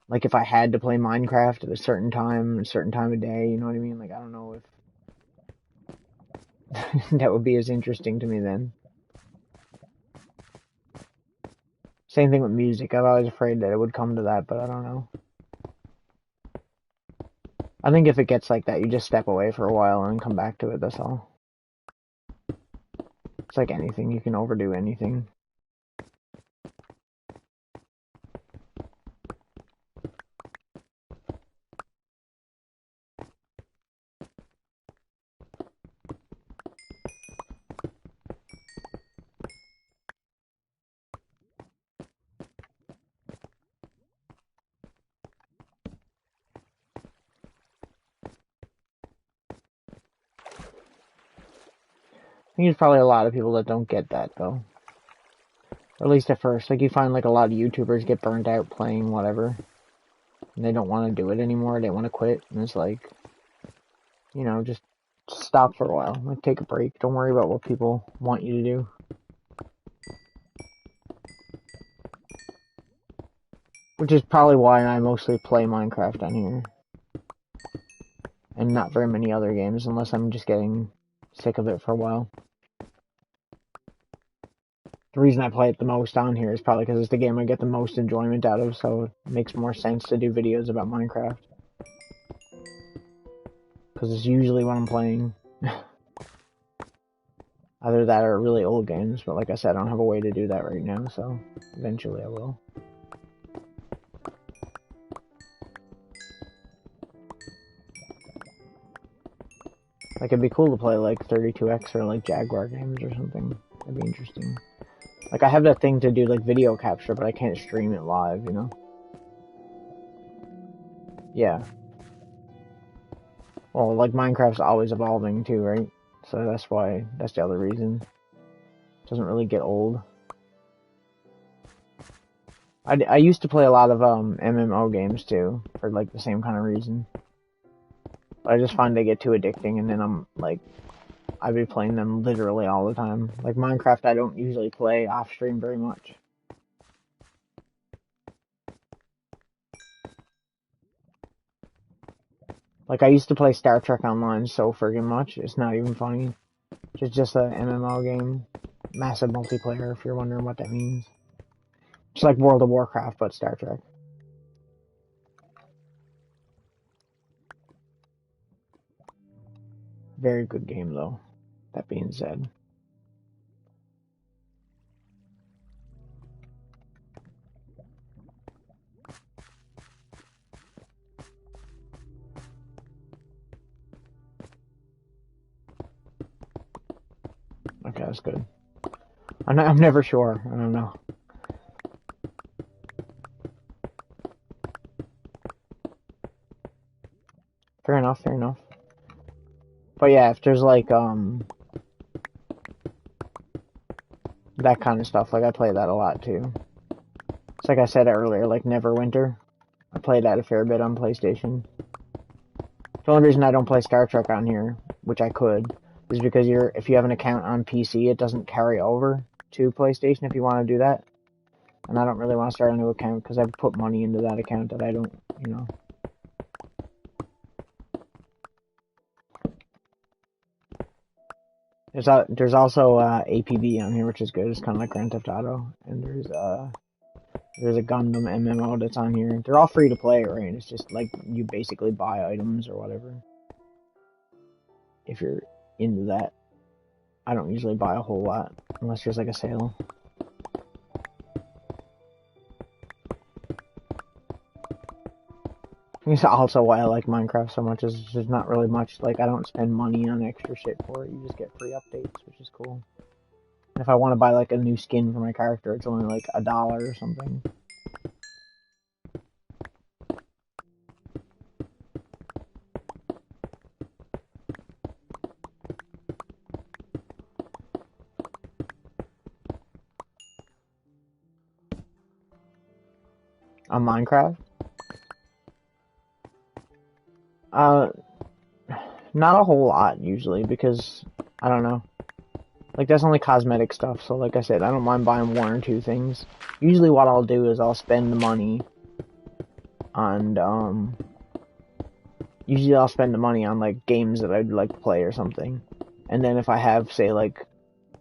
Like if I had to play Minecraft at a certain time of day, you know what I mean? Like I don't know if that would be as interesting to me then. Same thing with music. I'm always afraid that it would come to that, but I don't know. I think if it gets like that, you just step away for a while and come back to it, that's all. It's like anything, you can overdo anything. I think there's probably a lot of people that don't get that, though. Or at least at first. Like, you find, like, a lot of YouTubers get burnt out playing whatever. And they don't want to do it anymore. They want to quit. And it's like, you know, just stop for a while. Like, take a break. Don't worry about what people want you to do. Which is probably why I mostly play Minecraft on here. And not very many other games, unless I'm just getting sick of it for a while. The reason I play it the most on here is probably because it's the game I get the most enjoyment out of, so it makes more sense to do videos about Minecraft. Because it's usually what I'm playing. Either that or really old games, but like I said, I don't have a way to do that right now, so eventually I will. Like, it'd be cool to play, like, 32X or, like, Jaguar games or something. That'd be interesting. Like, I have that thing to do, like, video capture, but I can't stream it live, you know? Yeah. Well, like, Minecraft's always evolving, too, right? So that's why, that's the other reason. It doesn't really get old. I used to play a lot of, MMO games, too, for, like, the same kind of reason. But I just find they get too addicting, and then I'm, like, I'd be playing them literally all the time. Like, Minecraft, I don't usually play off-stream very much. Like, I used to play Star Trek Online so friggin' much, it's not even funny. It's just a MMO game. Massive multiplayer, if you're wondering what that means. It's like World of Warcraft, but Star Trek. Very good game, though. That being said. Okay, that's good. I'm never sure. I don't know. Fair enough, fair enough. But yeah, if there's like, that kind of stuff, like I play that a lot too. It's like I said earlier, like Neverwinter. I play that a fair bit on PlayStation. The only reason I don't play Star Trek on here, which I could, is because if you have an account on PC, it doesn't carry over to PlayStation if you want to do that. And I don't really want to start a new account because I've put money into that account that I don't, you know. There's also APB on here, which is good. It's kind of like Grand Theft Auto, and there's a Gundam MMO that's on here. They're all free to play, right? It's just like you basically buy items or whatever. If you're into that, I don't usually buy a whole lot unless there's like a sale. It's also why I like Minecraft so much, is there's not really much, like, I don't spend money on extra shit for it. You just get free updates, which is cool. And if I want to buy, like, a new skin for my character, it's only, like, $1 or something. On Minecraft? Not a whole lot, usually, because, I don't know. Like, that's only cosmetic stuff, so like I said, I don't mind buying one or two things. Usually what I'll do is I'll spend the money on, usually I'll spend the money on, like, games that I'd like to play or something. And then if I have, say, like,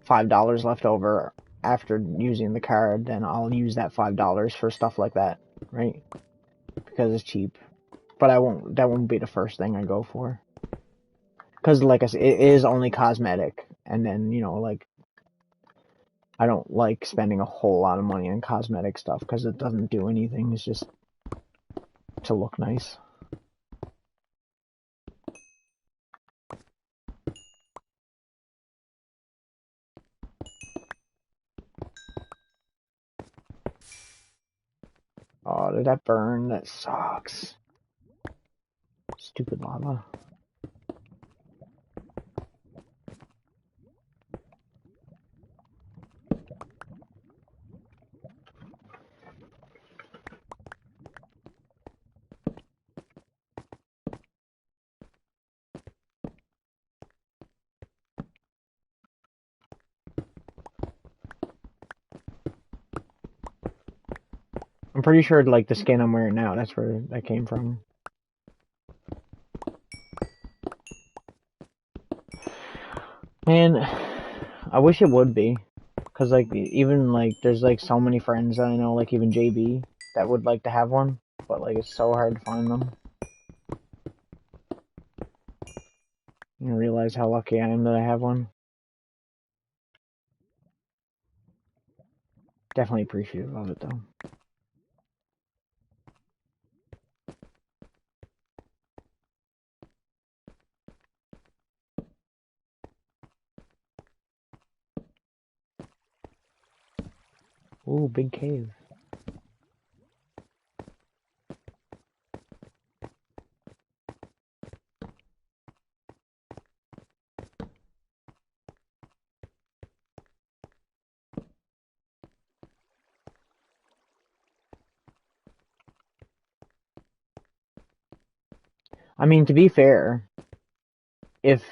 $5 left over after using the card, then I'll use that $5 for stuff like that, right? Because it's cheap. But that won't be the first thing I go for. Because, like I said, it is only cosmetic. And then, you know, like, I don't like spending a whole lot of money on cosmetic stuff because it doesn't do anything. It's just to look nice. Oh, did that burn? That sucks. Stupid lava. pretty sure like the skin I'm wearing now, that's where that came from. And I wish it would be, cause like even like there's like so many friends that I know, like even JB, that would like to have one, but like it's so hard to find them. You realize how lucky I am that I have one. Definitely appreciative of it though. Ooh, big cave. I mean, to be fair, if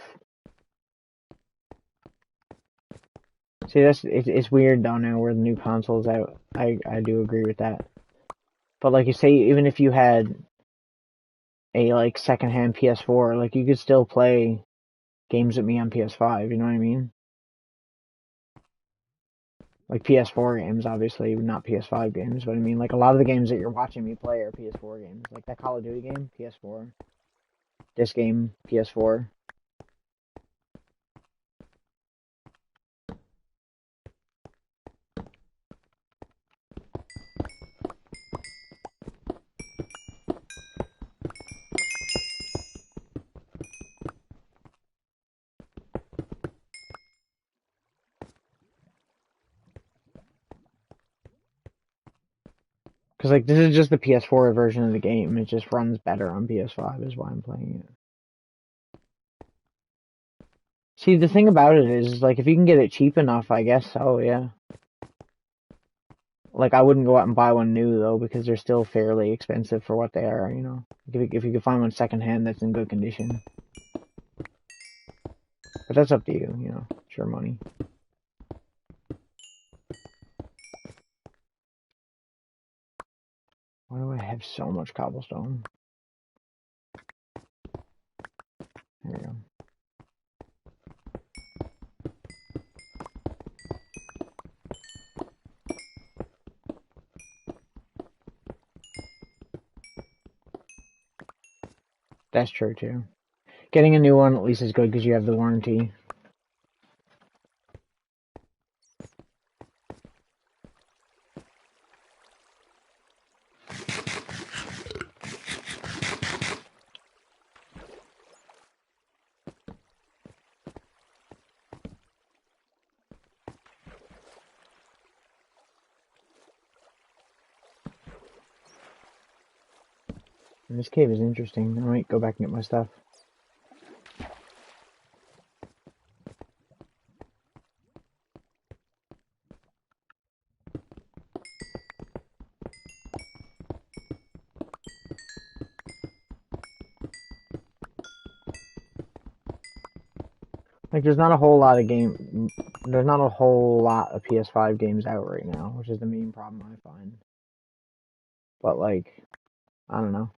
see that's it's weird though now where the new console's out. I do agree with that. But like you say, even if you had a like secondhand PS4, like you could still play games with me on PS5. You know what I mean? Like PS4 games, obviously, not PS5 games, but I mean like a lot of the games that you're watching me play are PS4 games. Like that Call of Duty game, PS4. This game, PS4. Because like this is just the PS4 version of the game. It just runs better on PS5 is why I'm playing it. See, the thing about it is like if you can get it cheap enough, I guess so, yeah. Like I wouldn't go out and buy one new though because they're still fairly expensive for what they are, you know. If you could find one secondhand that's in good condition. But that's up to you, you know. It's your money. Why do I have so much cobblestone? There we go. That's true too. Getting a new one at least is good because you have the warranty. And this cave is interesting. I might go back and get my stuff. Like, there's not a whole lot of there's not a whole lot of PS5 games out right now, which is the main problem I find. But like, I don't know.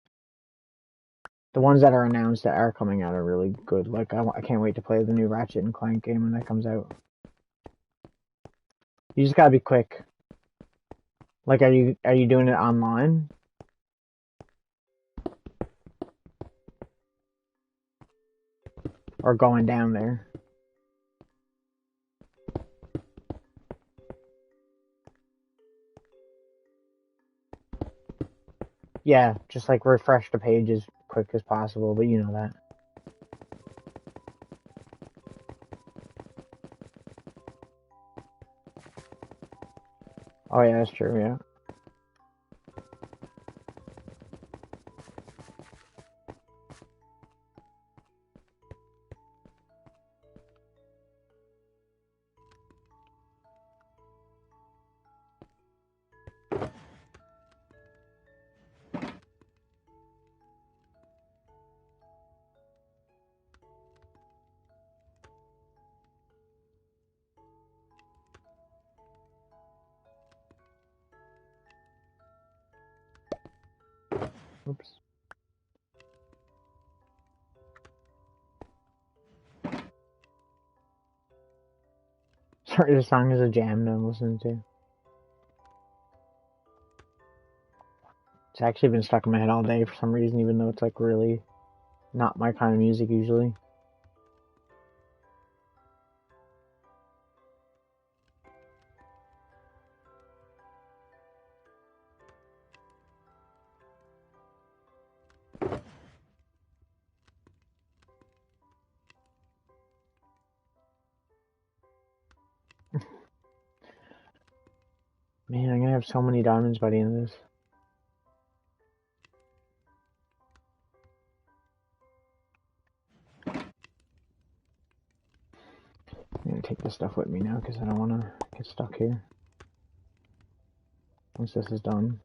The ones that are announced that are coming out are really good. Like, I can't wait to play the new Ratchet and Clank game when that comes out. You just gotta be quick. Like, are you doing it online? Or going down there? Yeah, just like refresh the page as quick as possible, but you know that. Oh yeah, that's true, yeah. Oops. Sorry, the song is a jam that I'm listening to. It's actually been stuck in my head all day for some reason, even though it's like really not my kind of music usually. Man, I'm gonna have so many diamonds by the end of this. I'm gonna take this stuff with me now because I don't want to get stuck here. Once this is done.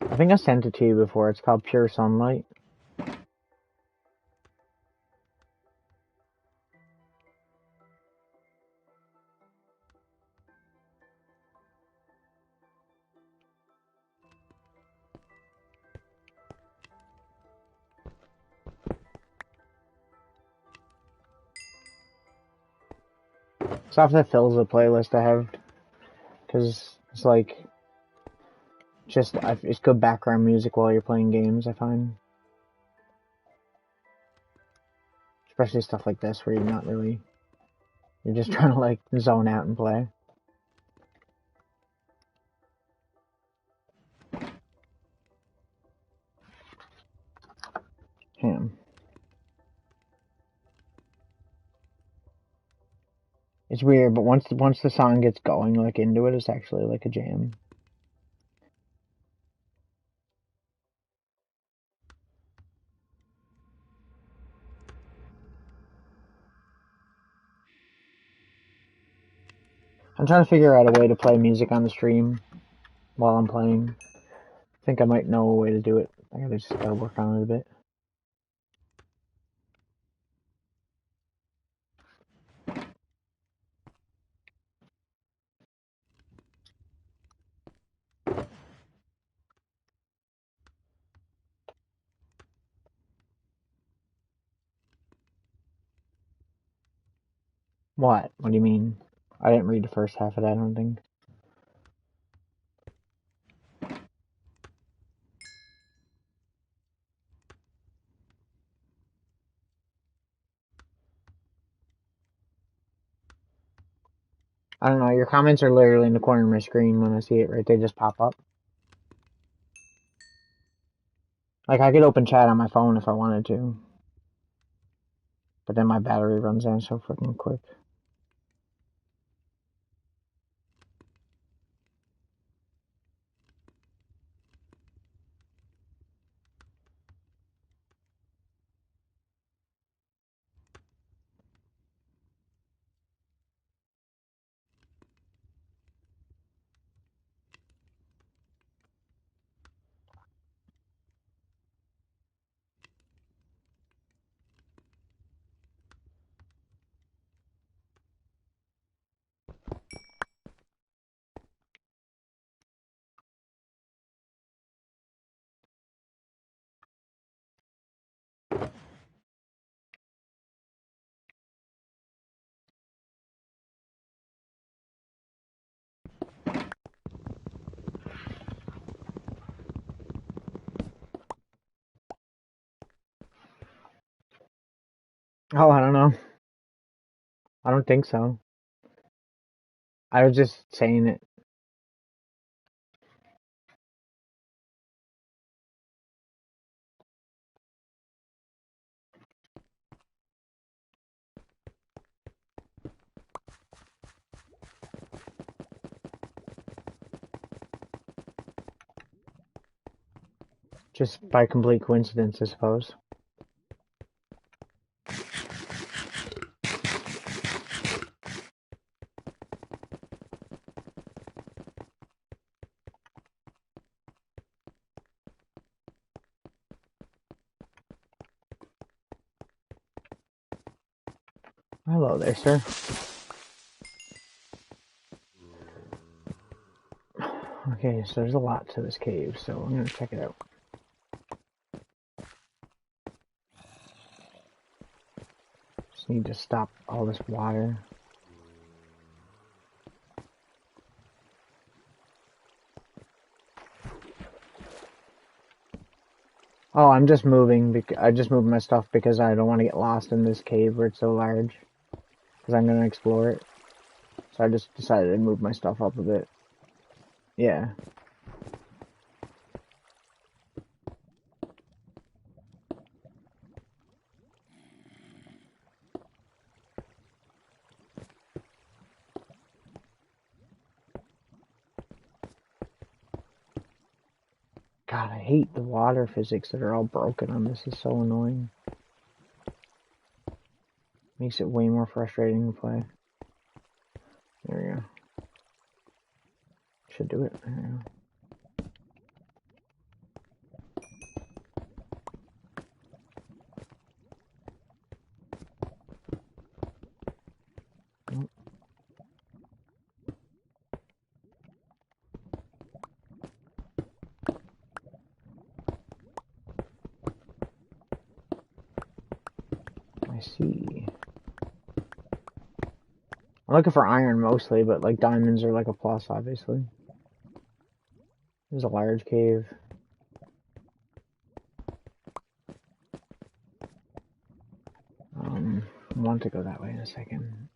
I think I sent it to you before. It's called Pure Sunlight. Stuff that fills the playlist I have, because it's like it's good background music while you're playing games. I find, especially stuff like this where you're just trying to like zone out and play. Him. It's weird, but once the song gets going, like into it, it's actually like a jam. I'm trying to figure out a way to play music on the stream while I'm playing. I think I might know a way to do it. I gotta work on it a bit. What? What do you mean? I didn't read the first half of that, I don't think. I don't know, your comments are literally in the corner of my screen when I see it, right? They just pop up. Like, I could open chat on my phone if I wanted to. But then my battery runs out so freaking quick. Oh, I don't know. I don't think so. I was just saying it. Just by complete coincidence, I suppose. Hello there, sir. Okay, so there's a lot to this cave, so I'm gonna check it out. Just need to stop all this water. Oh, I'm just moving. I just moved my stuff because I don't want to get lost in this cave where it's so large. Because I'm gonna explore it. So I just decided to move my stuff up a bit. Yeah. God, I hate the water physics that are all broken on this. It's so annoying. Makes it way more frustrating to play. There we go. Should do it. There we go. I see. I'm looking for iron mostly, but like diamonds are like a plus, obviously. There's a large cave. I want to go that way in a second.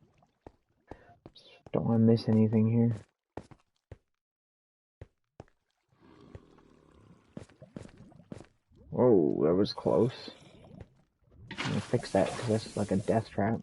Just don't want to miss anything here. Whoa, that was close. I'm gonna fix that because that's like a death trap.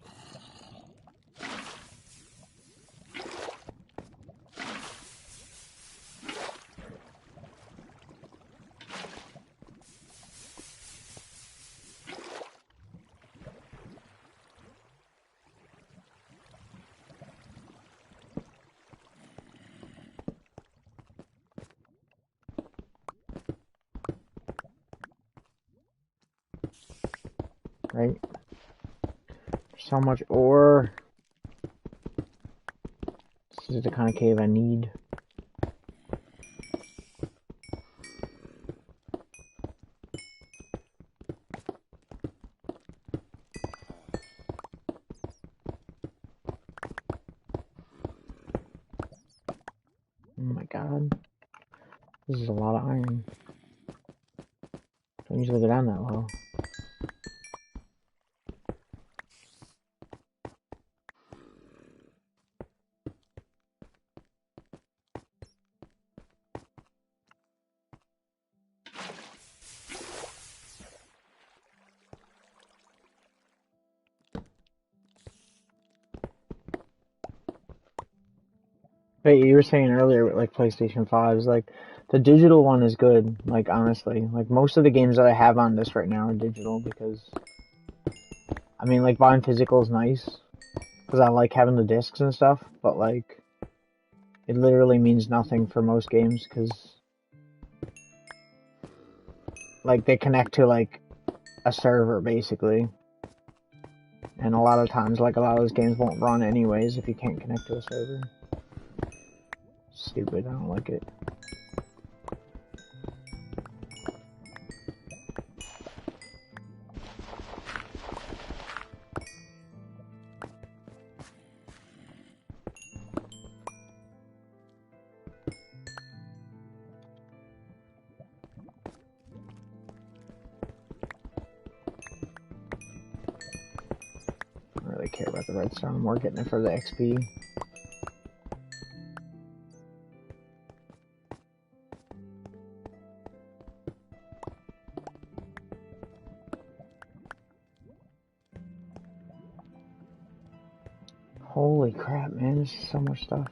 Right? So much ore. This is the kind of cave I need. Oh my god. This is a lot of iron. Don't usually go down that low. But you were saying earlier with like PlayStation 5s, like the digital one is good, like honestly. Like most of the games that I have on this right now are digital because I mean like buying physical is nice because I like having the discs and stuff, but like it literally means nothing for most games because like they connect to like a server basically. And a lot of times like a lot of those games won't run anyways if you can't connect to a server. Stupid, I don't like it. I don't really care about the redstone, I'm more getting it for the XP. Holy crap, man, this is so much stuff.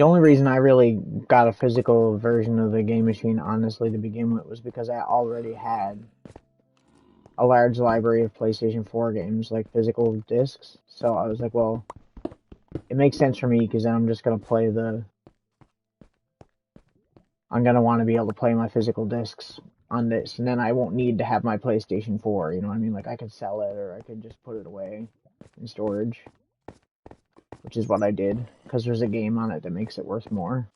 The only reason I really got a physical version of the game machine, honestly, to begin with, was because I already had a large library of PlayStation 4 games, like physical discs. So I was like, well, it makes sense for me because then I'm just gonna play the. I'm gonna want to be able to play my physical discs on this, and then I won't need to have my PlayStation 4. You know what I mean? Like I could sell it, or I could just put it away in storage, which is what I did because there's a game on it that makes it worth more.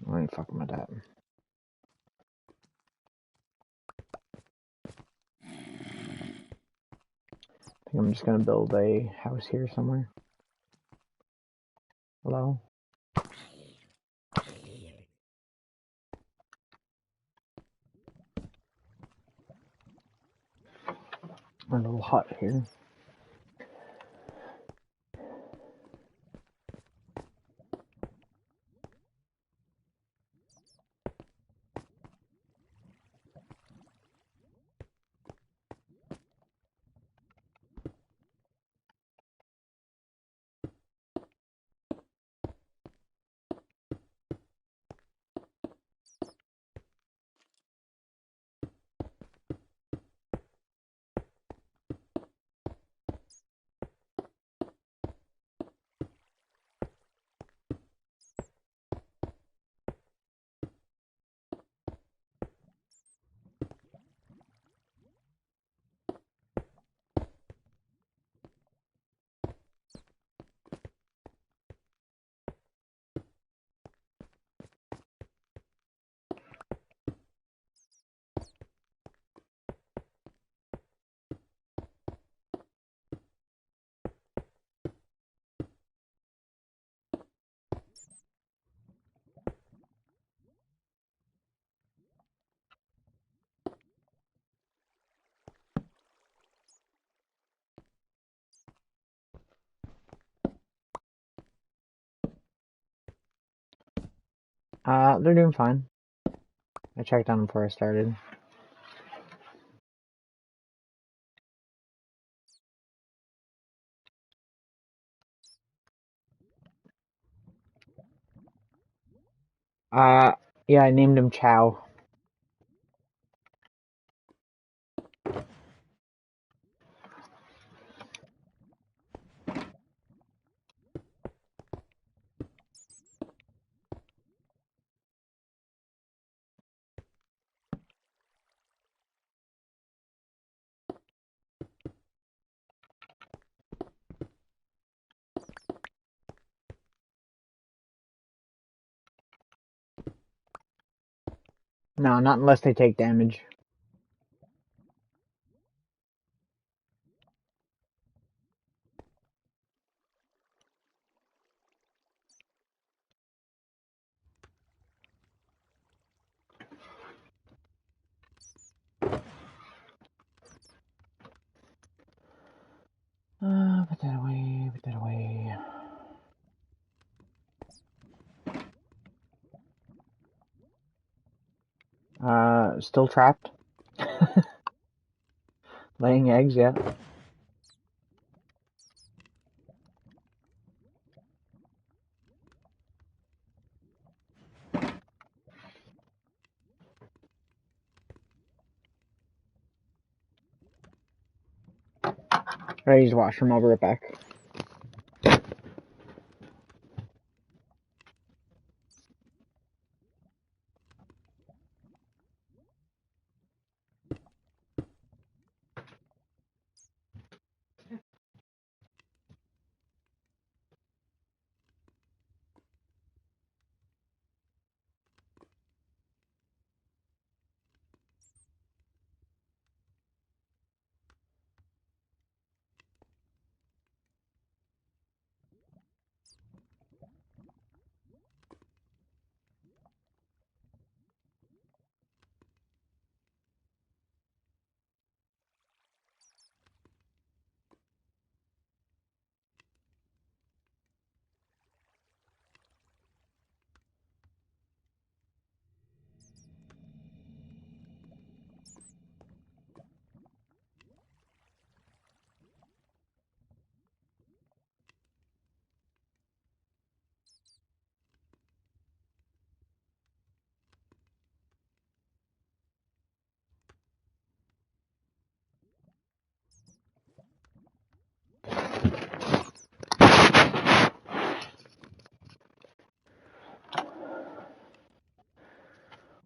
I ain't fucking with that. I think I'm just gonna build a house here somewhere. Hello? A little hut here. They're doing fine. I checked on them before I started. Uh, yeah, I named him Chow. No, not unless they take damage. Put that away, put that away. Still trapped. Laying eggs, yeah. I use the washroom, I'll be right back.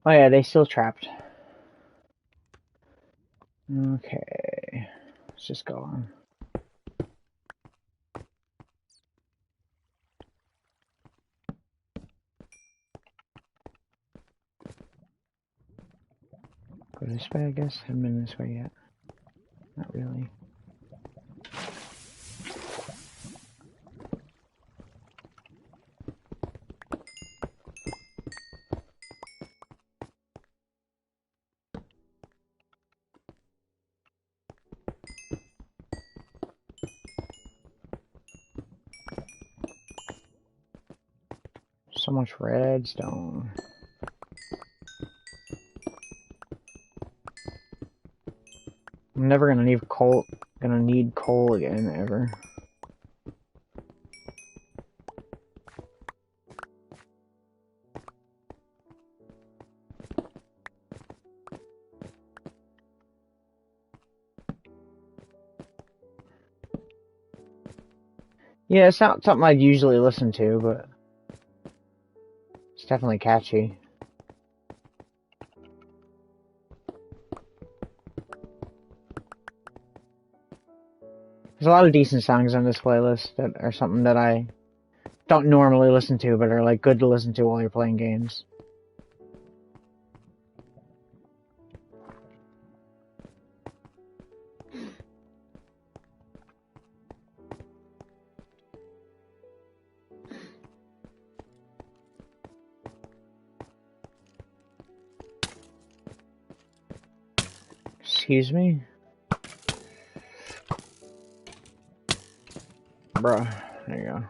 Oh yeah, they still trapped. Okay. Let's just go on. Go this way, I guess. Haven't been this way yet. Not really. So much redstone. I'm never gonna need coal again, ever. Yeah, it's not something I'd usually listen to, but it's definitely catchy. There's a lot of decent songs on this playlist that are something that I don't normally listen to, but are like good to listen to while you're playing games. Excuse me? Bruh, there you go.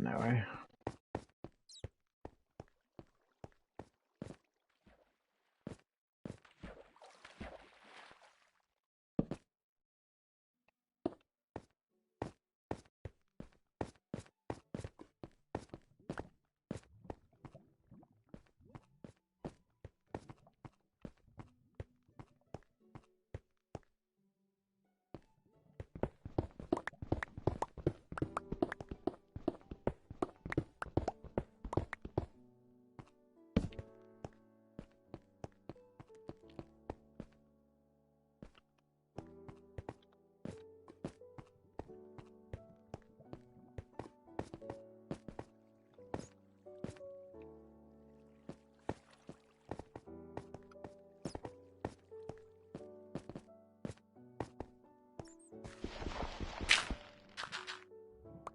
That way.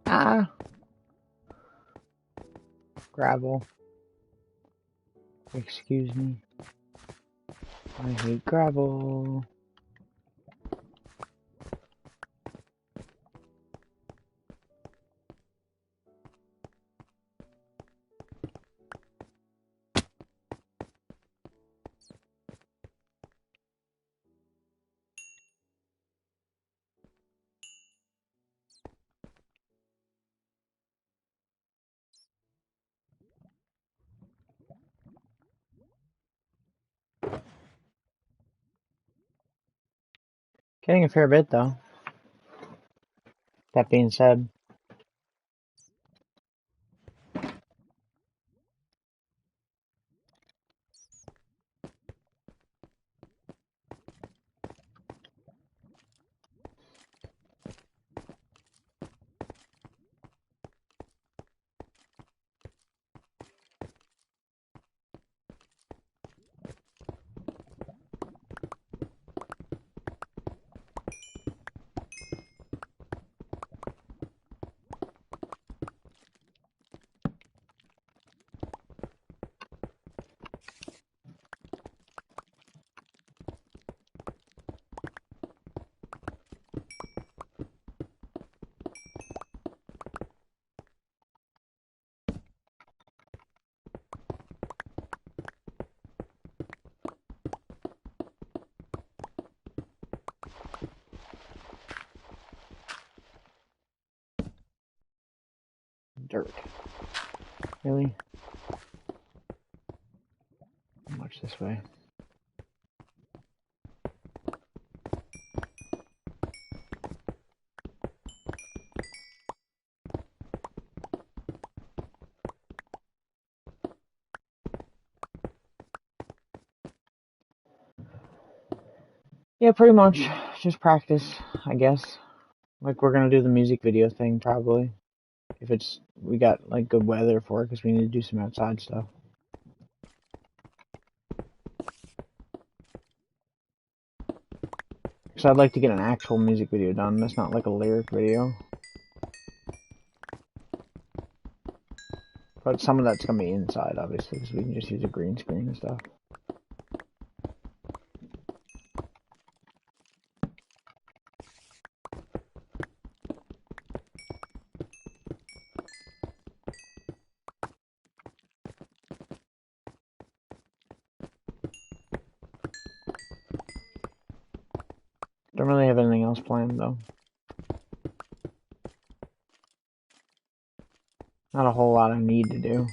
Ah! Gravel. Excuse me. I hate gravel. Getting a fair bit, though. That being said. Dirt. Really? Much this way. Yeah, pretty much. Just practice, I guess. Like, we're gonna do the music video thing, probably. If we got, like, good weather for it, because we need to do some outside stuff. So I'd like to get an actual music video done. That's not like a lyric video. But some of that's gonna be inside, obviously, because we can just use a green screen and stuff. Don't really have anything else planned, though. Not a whole lot I need to do.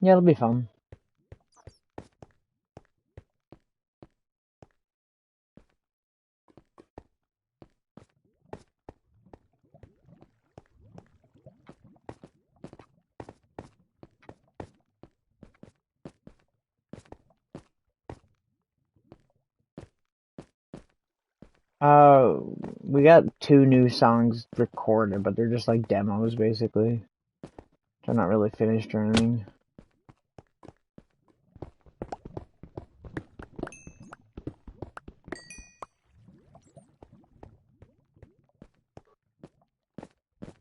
Yeah, it'll be fun. We got 2 new songs recorded, but they're just like demos, basically. They're not really finished or anything.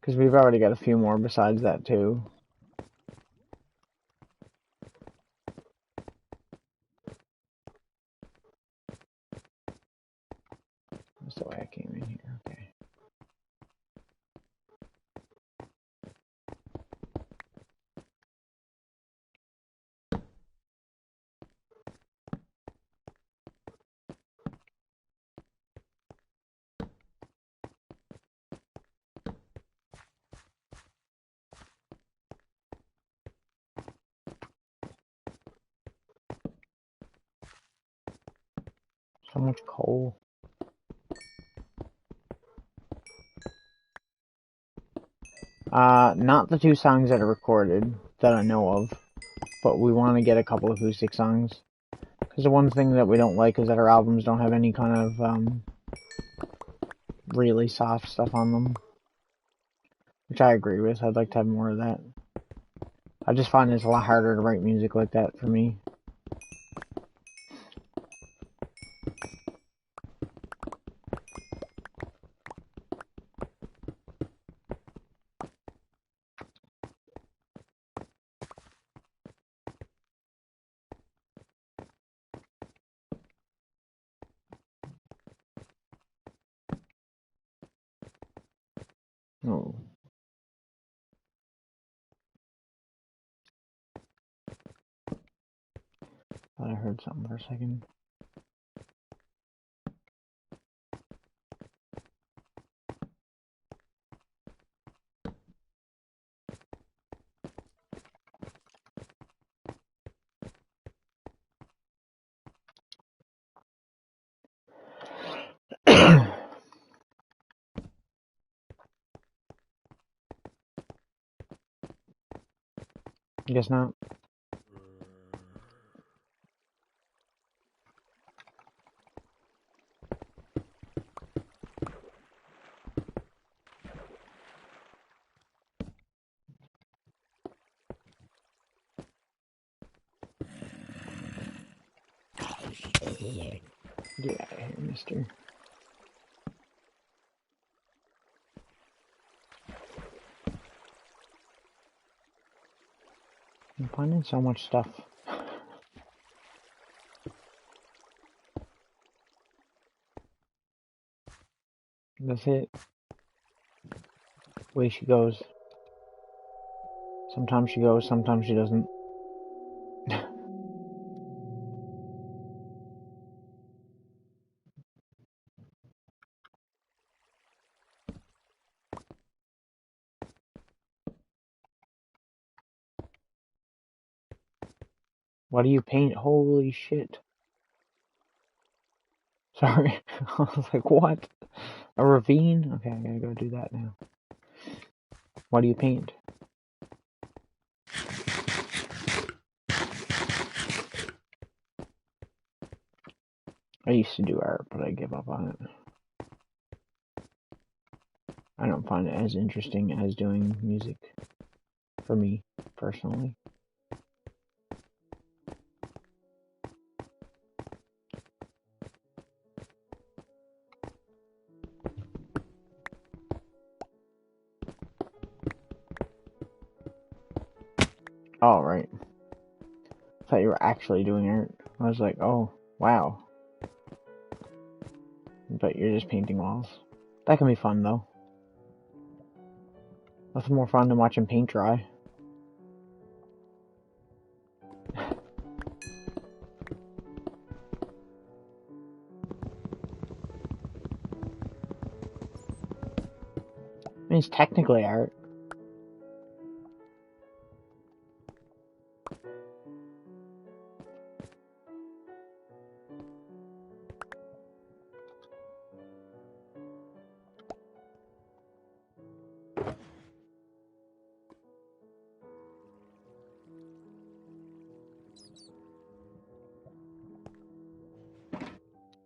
Because we've already got a few more besides that, too. That's the way I came in here, okay. So much coal. Not the 2 songs that are recorded, that I know of. But we want to get a couple acoustic songs. Because the one thing that we don't like is that our albums don't have any kind of, really soft stuff on them. Which I agree with. I'd like to have more of that. I just find it's a lot harder to write music like that for me. Oh. Thought I heard something for a second. Guess not. Get out of here, mister. I'm finding so much stuff. That's it. Way she goes. Sometimes she goes, sometimes she doesn't. What do you paint? Holy shit. Sorry. I was like, what? A ravine? Okay, I gotta go do that now. What do you paint? I used to do art, but I give up on it. I don't find it as interesting as doing music. For me, personally. Oh, right. I thought you were actually doing art. I was like, oh, wow. But you're just painting walls. That can be fun, though. Nothing more fun than watching paint dry. I mean, it's technically art.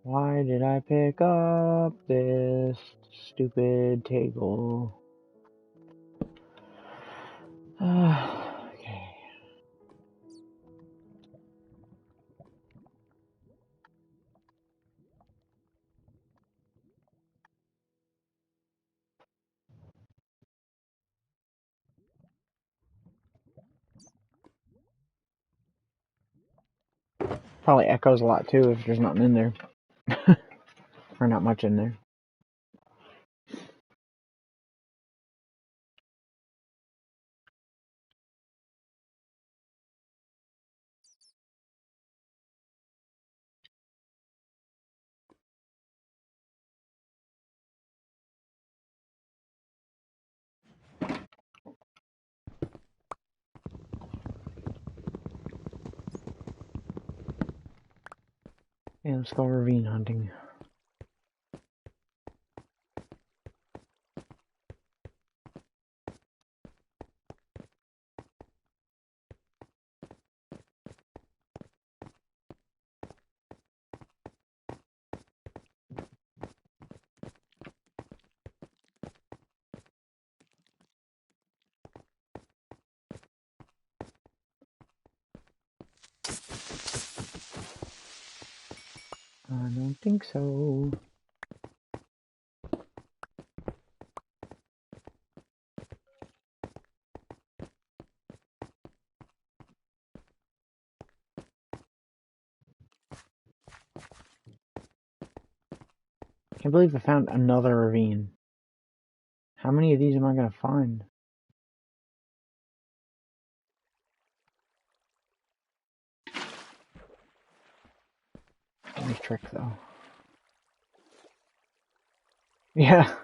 Why did I pick up this stupid table? Okay. Probably echoes a lot too if there's nothing in there. Or not much in there. Yeah, let's go ravine hunting. I don't think so. Can't believe I found another ravine. How many of these am I gonna find? Nice trick though. Yeah.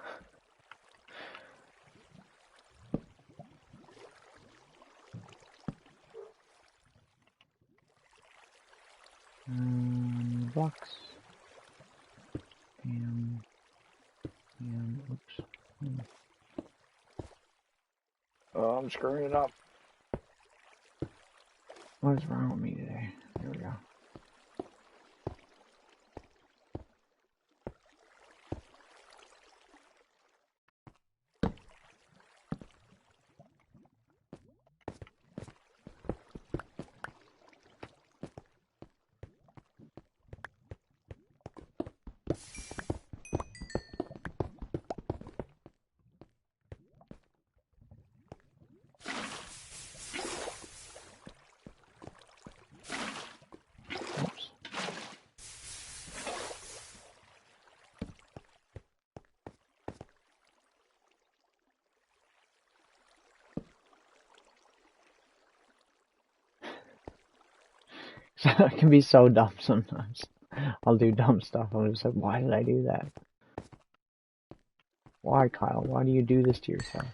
Blocks. And oops. Oh, I'm screwing it up. What is wrong with me today? There we go. Oops. It can be so dumb sometimes. I'll do dumb stuff. I'm just like, why did I do that? Why, Kyle? Why do you do this to yourself?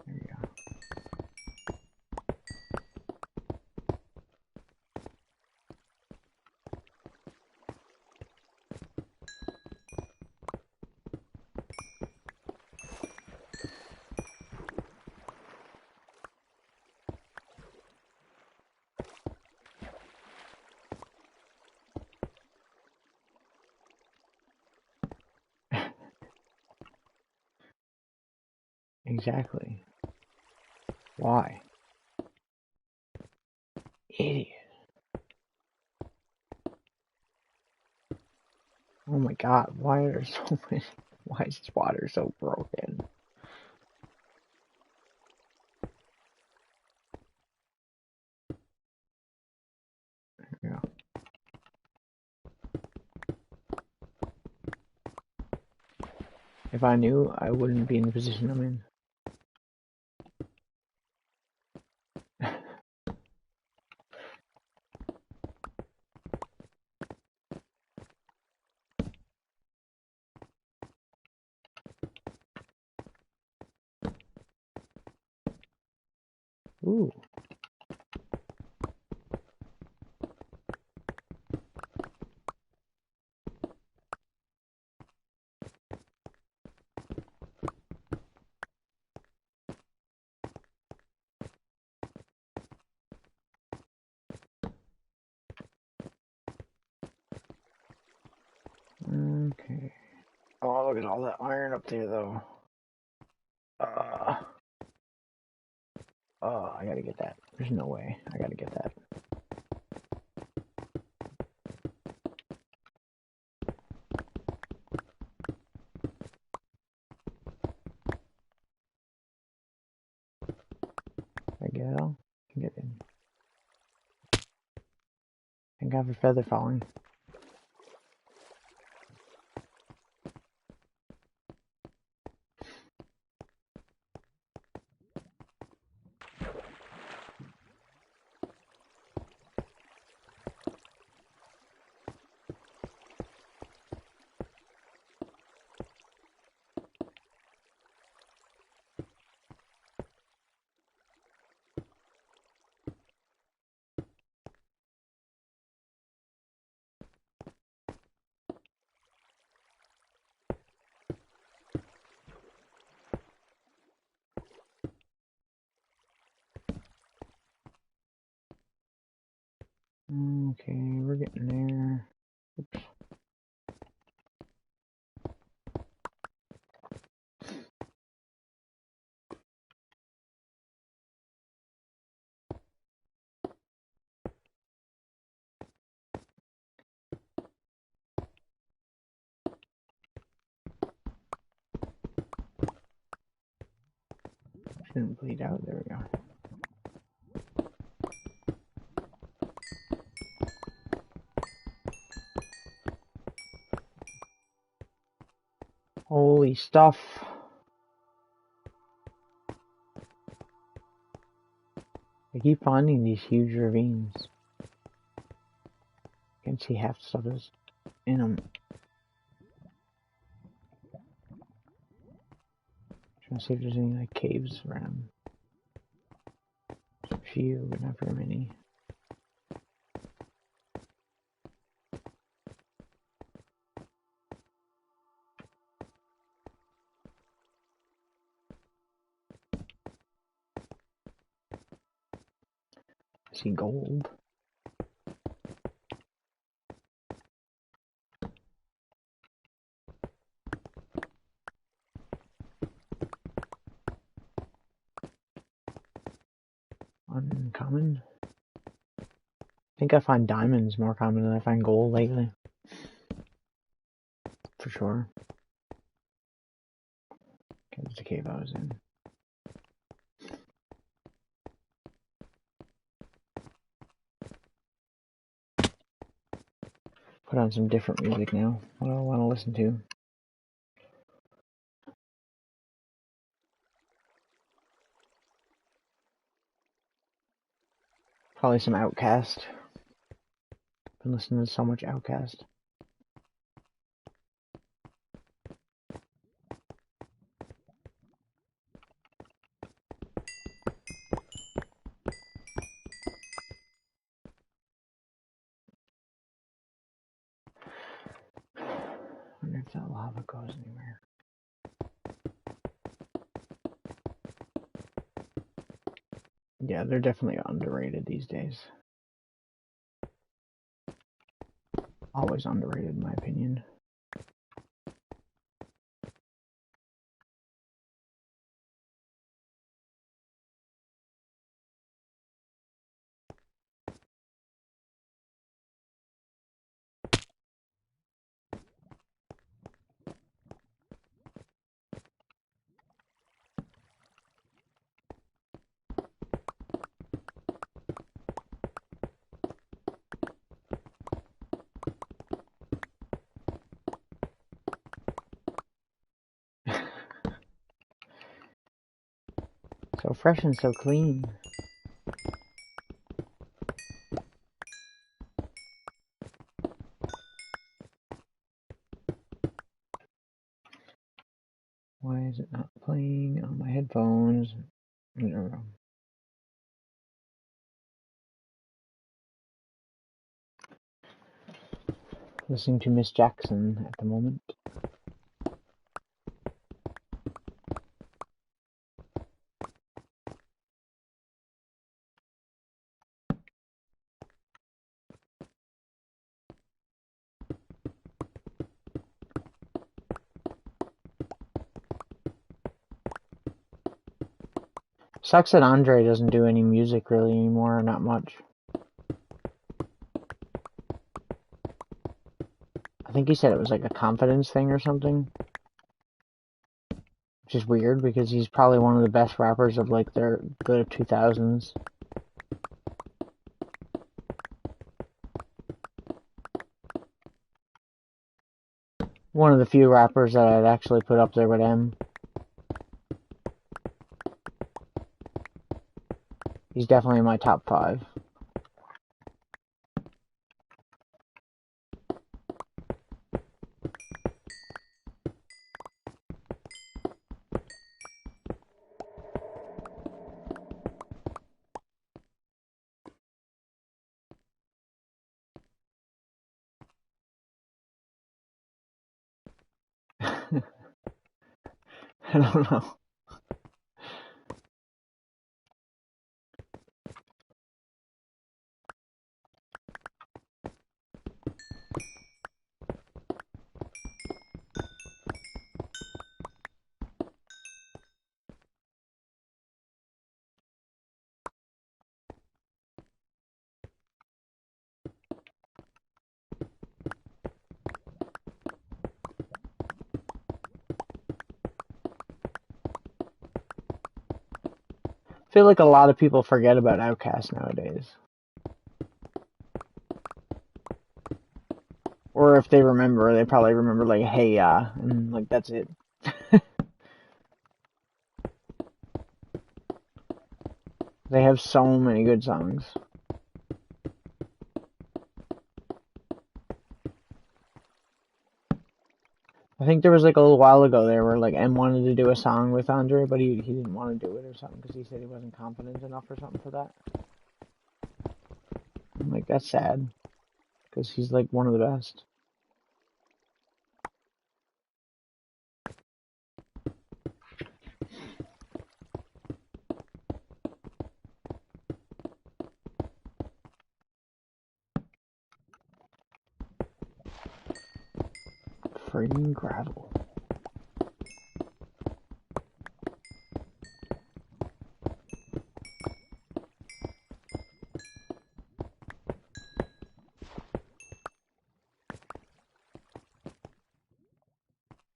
There you go. Exactly. Why? Idiot. Oh my god, why are there so many? Why is this water so broken? Yeah. If I knew, I wouldn't be in the position I'm in. Ooh. Okay. Oh, look at all that iron up there, though. Oh, I gotta get that. There's no way. I gotta get that. I get it all? I can get in. Thank God for feather falling. Okay, we're getting there. Oops. Shouldn't bleed out. There we go. Holy stuff. I keep finding these huge ravines. I can see half the stuff is in them. Trying to see if there's any like caves around. There's a few, but not very many. I see gold. Uncommon. I think I find diamonds more common than I find gold lately. For sure. Okay, there's the cave I was in. Put on some different music now. What do I want to listen to? Probably some Outkast. Been listening to so much Outkast. I wonder if that lava goes anywhere. Yeah, they're definitely underrated these days. Always underrated, in my opinion. So fresh and so clean. Why is it not playing on my headphones? I don't know. Listening to Miss Jackson at the moment. Sucks that Andre doesn't do any music really anymore, not much. I think he said it was like a confidence thing or something. Which is weird because he's probably one of the best rappers of like the 2000s. One of the few rappers that I'd actually put up there with him. He's definitely in my top 5. I don't know. I feel like a lot of people forget about Outkast nowadays. Or if they remember, they probably remember like, hey, and like that's it. They have so many good songs. I think there was like a little while ago there where like M wanted to do a song with Andre, but he didn't want to do it or something because he said he wasn't confident enough or something for that. I'm like, that's sad because he's like one of the best. Freaking gravel.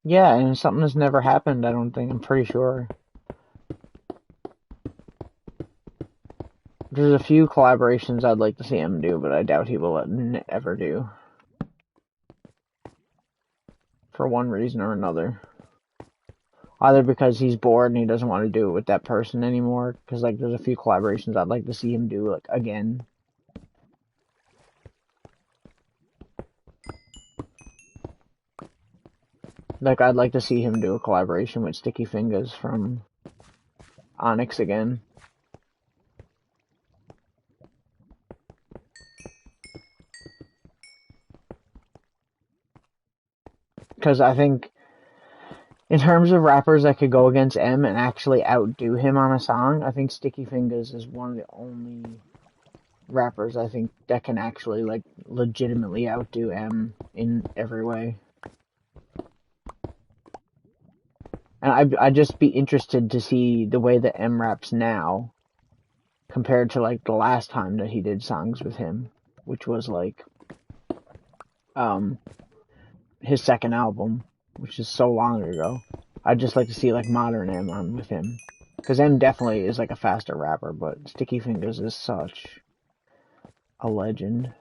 Yeah, and something that's never happened, I don't think. I'm pretty sure. There's a few collaborations I'd like to see him do, but I doubt he will ever do. For one reason or another. Either because he's bored and he doesn't want to do it with that person anymore, because like there's a few collaborations I'd like to see him do like again. Like I'd like to see him do a collaboration with Sticky Fingers from Onyx again. Because I think in terms of rappers that could go against M and actually outdo him on a song, I think Sticky Fingers is one of the only rappers I think that can actually like legitimately outdo M in every way. And I'd just be interested to see the way that M raps now compared to like the last time that he did songs with him, which was like his second album, which is so long ago. I'd just like to see like modern M on with him. Because M definitely is like a faster rapper, but Sticky Fingers is such a legend.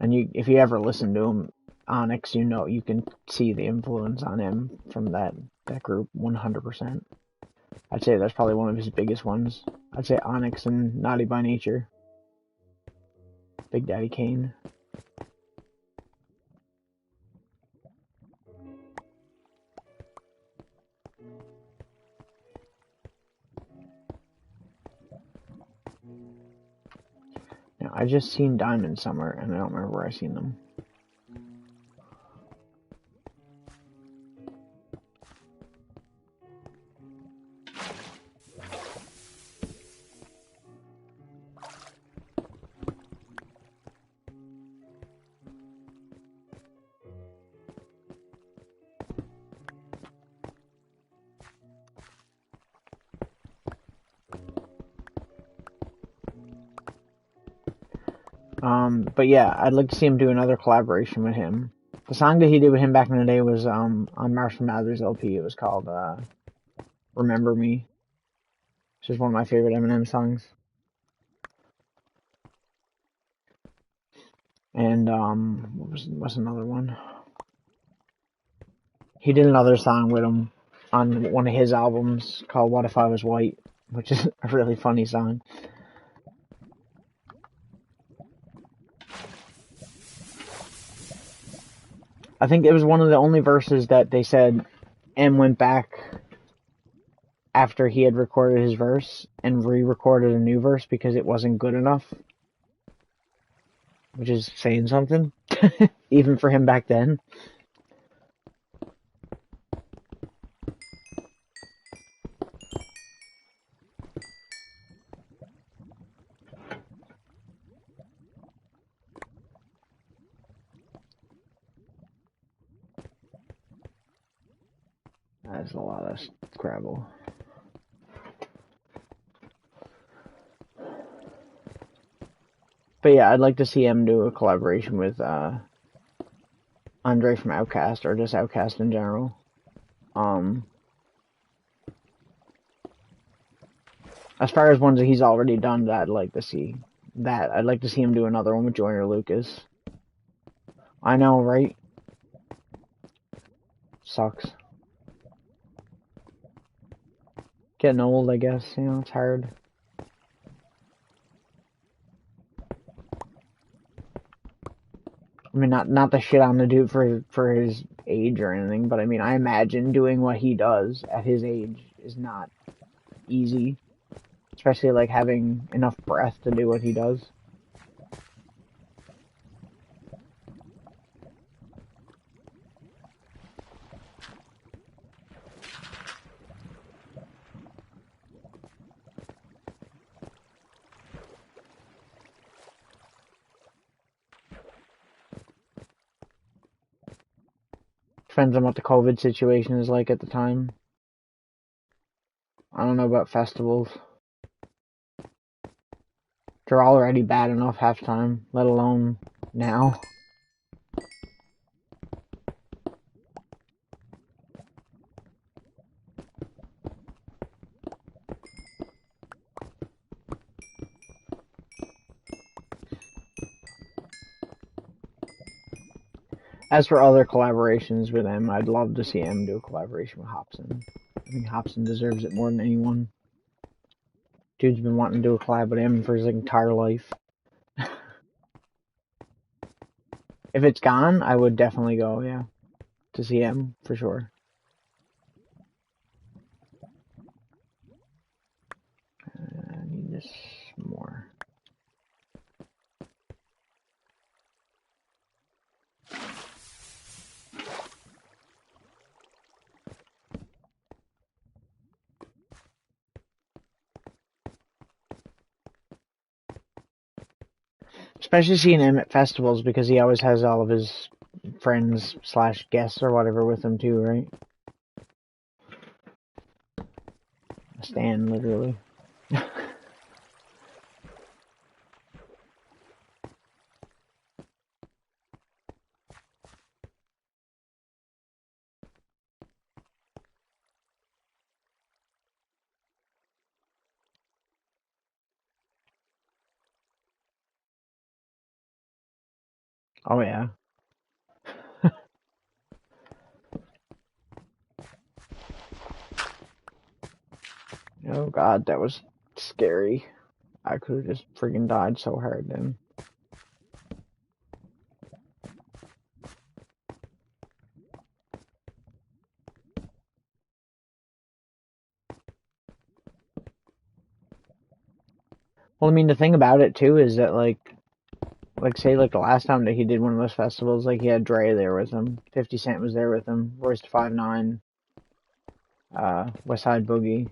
And if you ever listen to him, Onyx, you know, you can see the influence on him from that group 100%. I'd say that's probably one of his biggest ones. I'd say Onyx and Naughty by Nature. Big Daddy Kane. Now, I just seen diamonds somewhere, and I don't remember where I seen them. But yeah, I'd like to see him do another collaboration with him. The song that he did with him back in the day was on Marshall Mathers LP. It was called "Remember Me," which is one of my favorite Eminem songs. And what's another one? He did another song with him on one of his albums called "What If I Was White," which is a really funny song. I think it was one of the only verses that they said M went back after he had recorded his verse and re-recorded a new verse because it wasn't good enough, which is saying something, even for him back then. That's a lot of Scrabble. But yeah, I'd like to see him do a collaboration with Andre from Outkast, or just Outkast in general. As far as ones that he's already done, that I'd like to see. That I'd like to see him do another one with Joyner Lucas. I know, right? Sucks. Getting old, I guess. You know, it's hard. I mean, not the shit on the dude for his age or anything, but I mean, I imagine doing what he does at his age is not easy, especially like having enough breath to do what he does. Depends on what the COVID situation is like at the time. I don't know about festivals. They're already bad enough half time, let alone now. As for other collaborations with him, I'd love to see him do a collaboration with Hobson. I think Hobson deserves it more than anyone. Dude's been wanting to do a collab with him for his entire life. If it's gone, I would definitely go, yeah, to see him, for sure. I need this more. Especially seeing him at festivals because he always has all of his friends slash guests or whatever with him too, right? Stan, literally. Oh yeah. Oh god, that was scary. I could have just freaking died so hard then. Well, I mean, the thing about it too is that say like the last time that he did one of those festivals, like he had Dre there with him, 50 Cent was there with him, Royce da 5'9", West Side Boogie,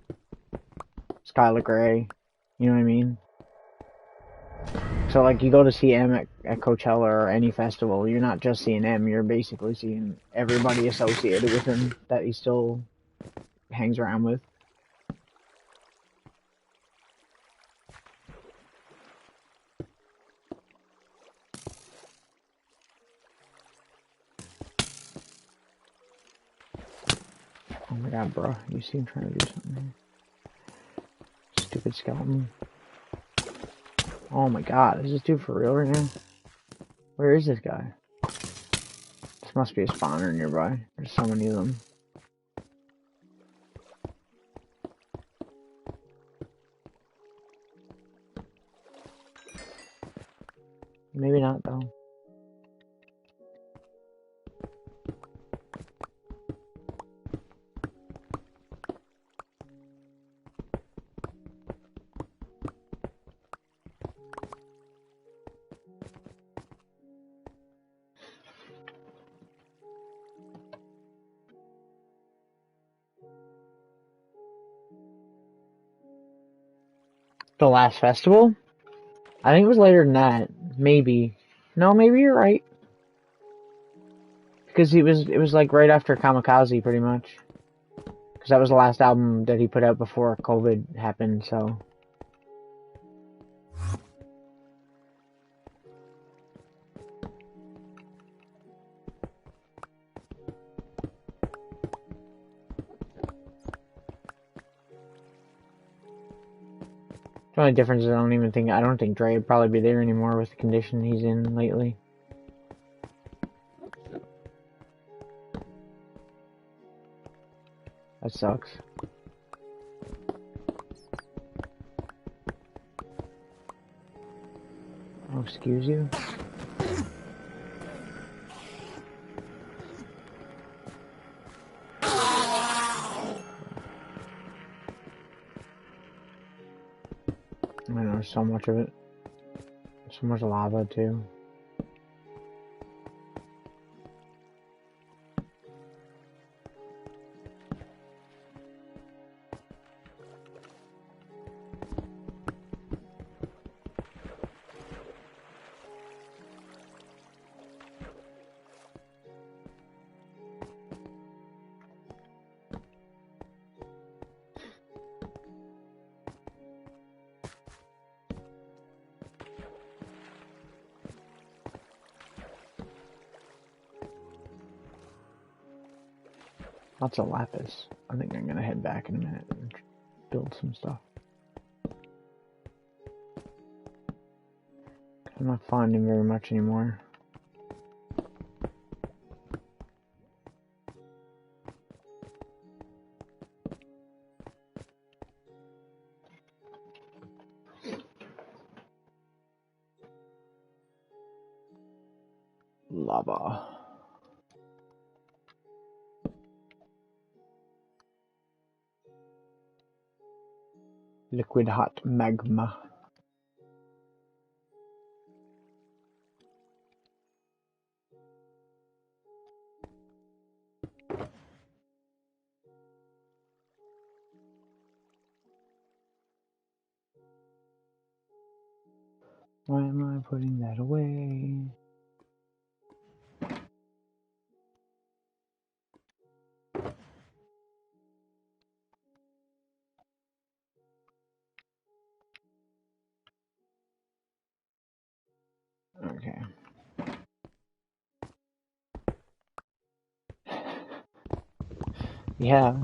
Skylar Grey, you know what I mean? So like you go to see M at Coachella or any festival, you're not just seeing M, you're basically seeing everybody associated with him that he still hangs around with. Oh my god, bro, you see him trying to do something here. Stupid skeleton. Oh my god, is this dude for real right now? Where is this guy? This must be a spawner nearby. There's so many of them. Maybe not, though. The last festival? I think it was later than that. Maybe. No, maybe you're right. Because it was like right after Kamikaze, pretty much. Because that was the last album that he put out before COVID happened, so... The only difference is I don't think Dre would probably be there anymore with the condition he's in lately. That sucks. Oh, excuse you? I know, so much of it. So much lava, too. Lots of lapis. I think I'm gonna head back in a minute and build some stuff. I'm not finding very much anymore. Lava. Liquid hot magma. Why am I putting that away? Okay. Yeah.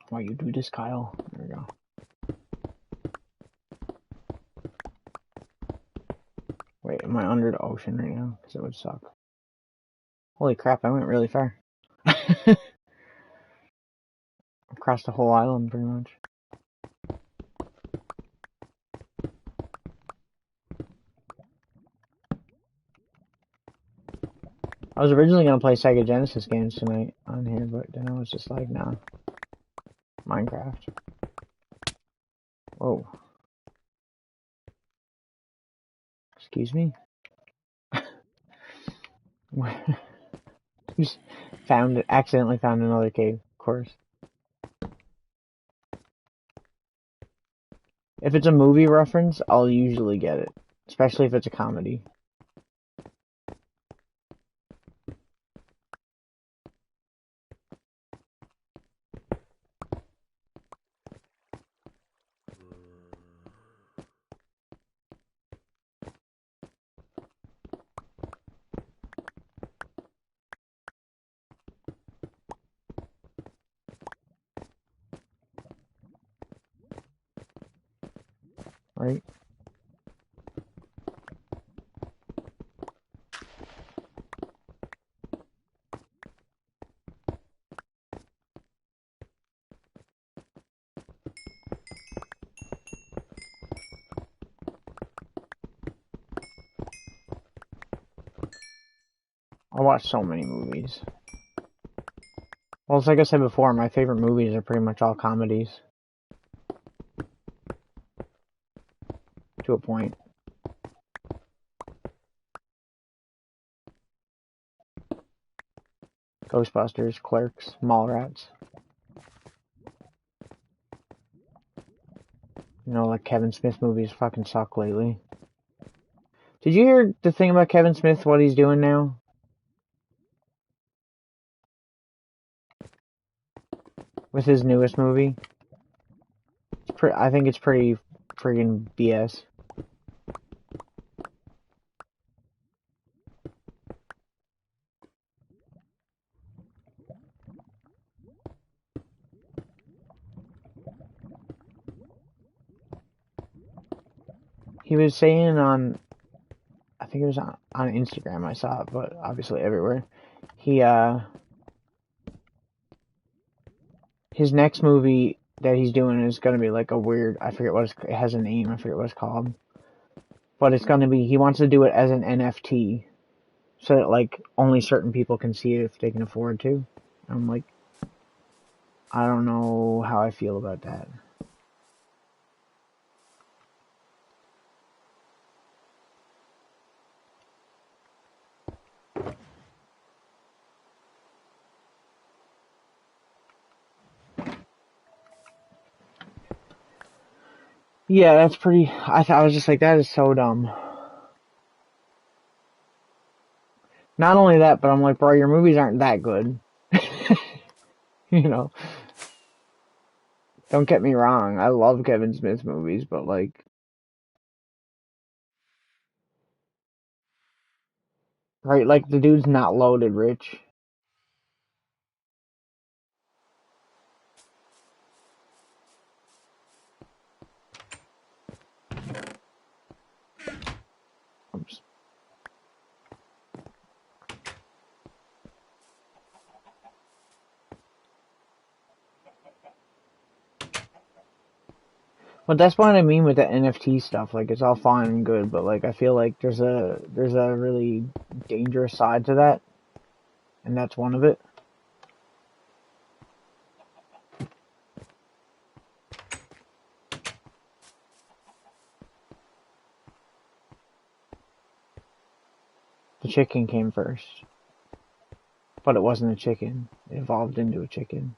Why you do this, Kyle? There we go. Wait, am I under the ocean right now? Because it would suck. Holy crap, I went really far. Across the whole island, pretty much. I was originally going to play Sega Genesis games tonight on here, but then I was just like, nah. Minecraft. Whoa. Excuse me? Just accidentally found another cave, of course. If it's a movie reference, I'll usually get it. Especially if it's a comedy. Right? I watch so many movies. Well, it's like I said before, my favorite movies are pretty much all comedies. To a point. Ghostbusters, Clerks, Mallrats. You know, like Kevin Smith movies fucking suck lately. Did you hear the thing about Kevin Smith, what he's doing now? With his newest movie? I think it's pretty friggin' BS. He was saying on, I think it was on Instagram I saw it, but obviously everywhere. His next movie that he's doing is gonna be like a weird, it has a name, I forget what it's called. But it's gonna be, he wants to do it as an NFT. So that like only certain people can see it if they can afford to. I'm like, I don't know how I feel about that. Yeah, that's pretty. I was just like, that is so dumb. Not only that, but I'm like, bro, your movies aren't that good. You know, don't get me wrong. I love Kevin Smith movies, but like, right, like the dude's not loaded rich. Oops. But that's what I mean with the NFT stuff. Like, it's all fine and good, but like, I feel like there's a really dangerous side to that, and that's one of it. The chicken came first, but it wasn't a chicken. It evolved into a chicken.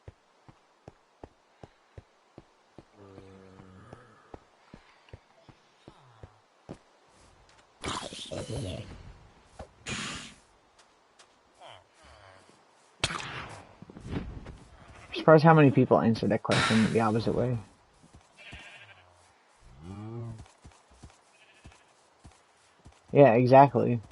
I'm surprised how many people answered that question the opposite way. Yeah, exactly.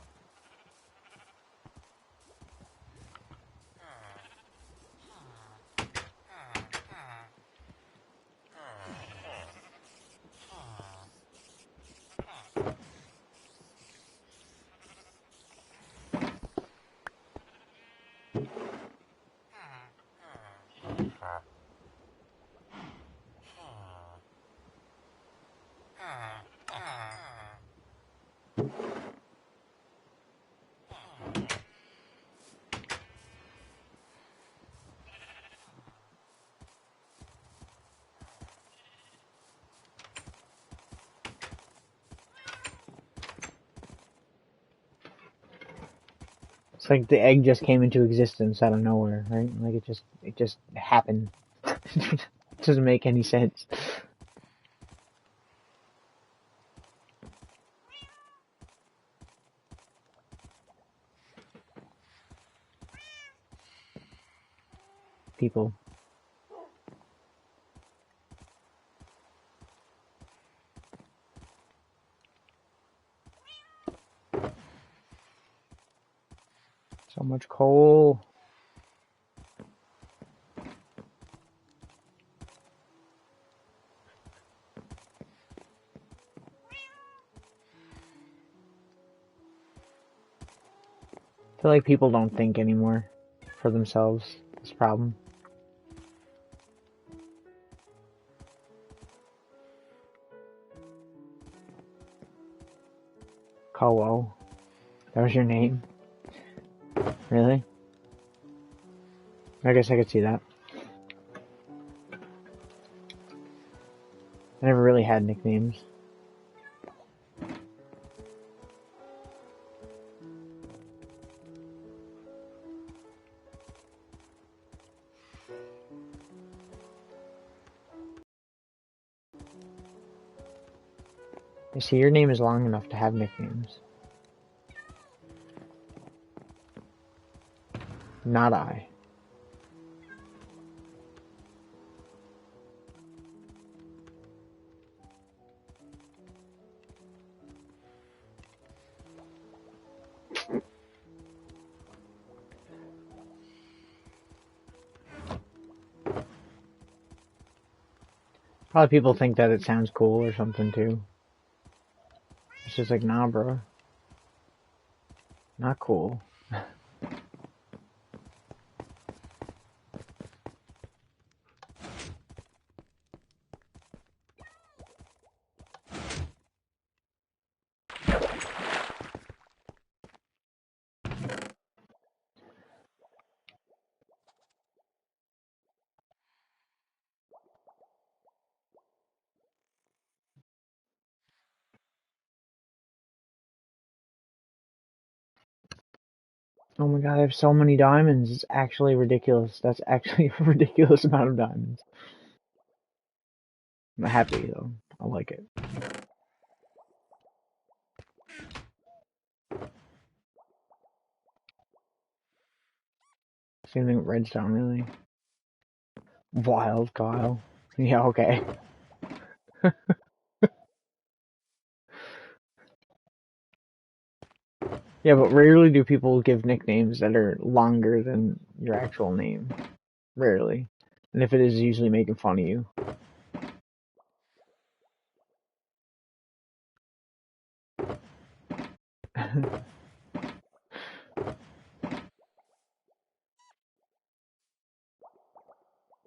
It's like the egg just came into existence out of nowhere, right? Like it just happened. It doesn't make any sense. People. So much coal. I feel like people don't think anymore for themselves. This problem. Kowo. That was your name? Really? I guess I could see that. I never really had nicknames. You see, your name is long enough to have nicknames. Not I. Probably people think that it sounds cool or something too. It's just like, nah, bro. Not cool. Oh my god, I have so many diamonds. It's actually ridiculous. That's actually a ridiculous amount of diamonds. I'm happy though. I like it. Same thing with redstone, really. Wild Kyle. Yeah, okay. Yeah, but rarely do people give nicknames that are longer than your actual name. Rarely. And if it is, usually making fun of you.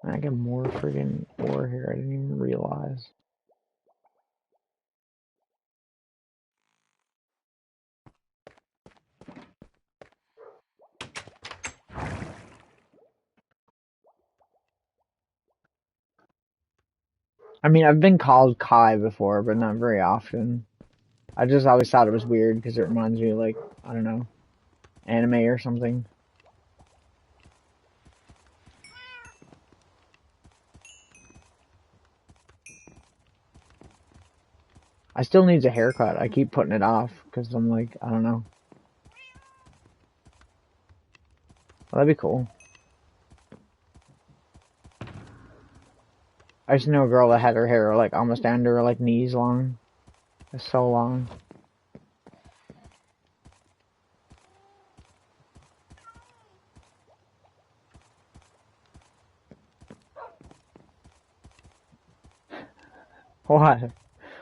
I got more friggin' ore here. I didn't even realize. I mean, I've been called Kai before, but not very often. I just always thought it was weird because it reminds me of, like, I don't know, anime or something. I still needs a haircut. I keep putting it off because I'm like, I don't know. Well, that'd be cool. I used to know a girl that had her hair like almost down to her like knees long. It's so long. What?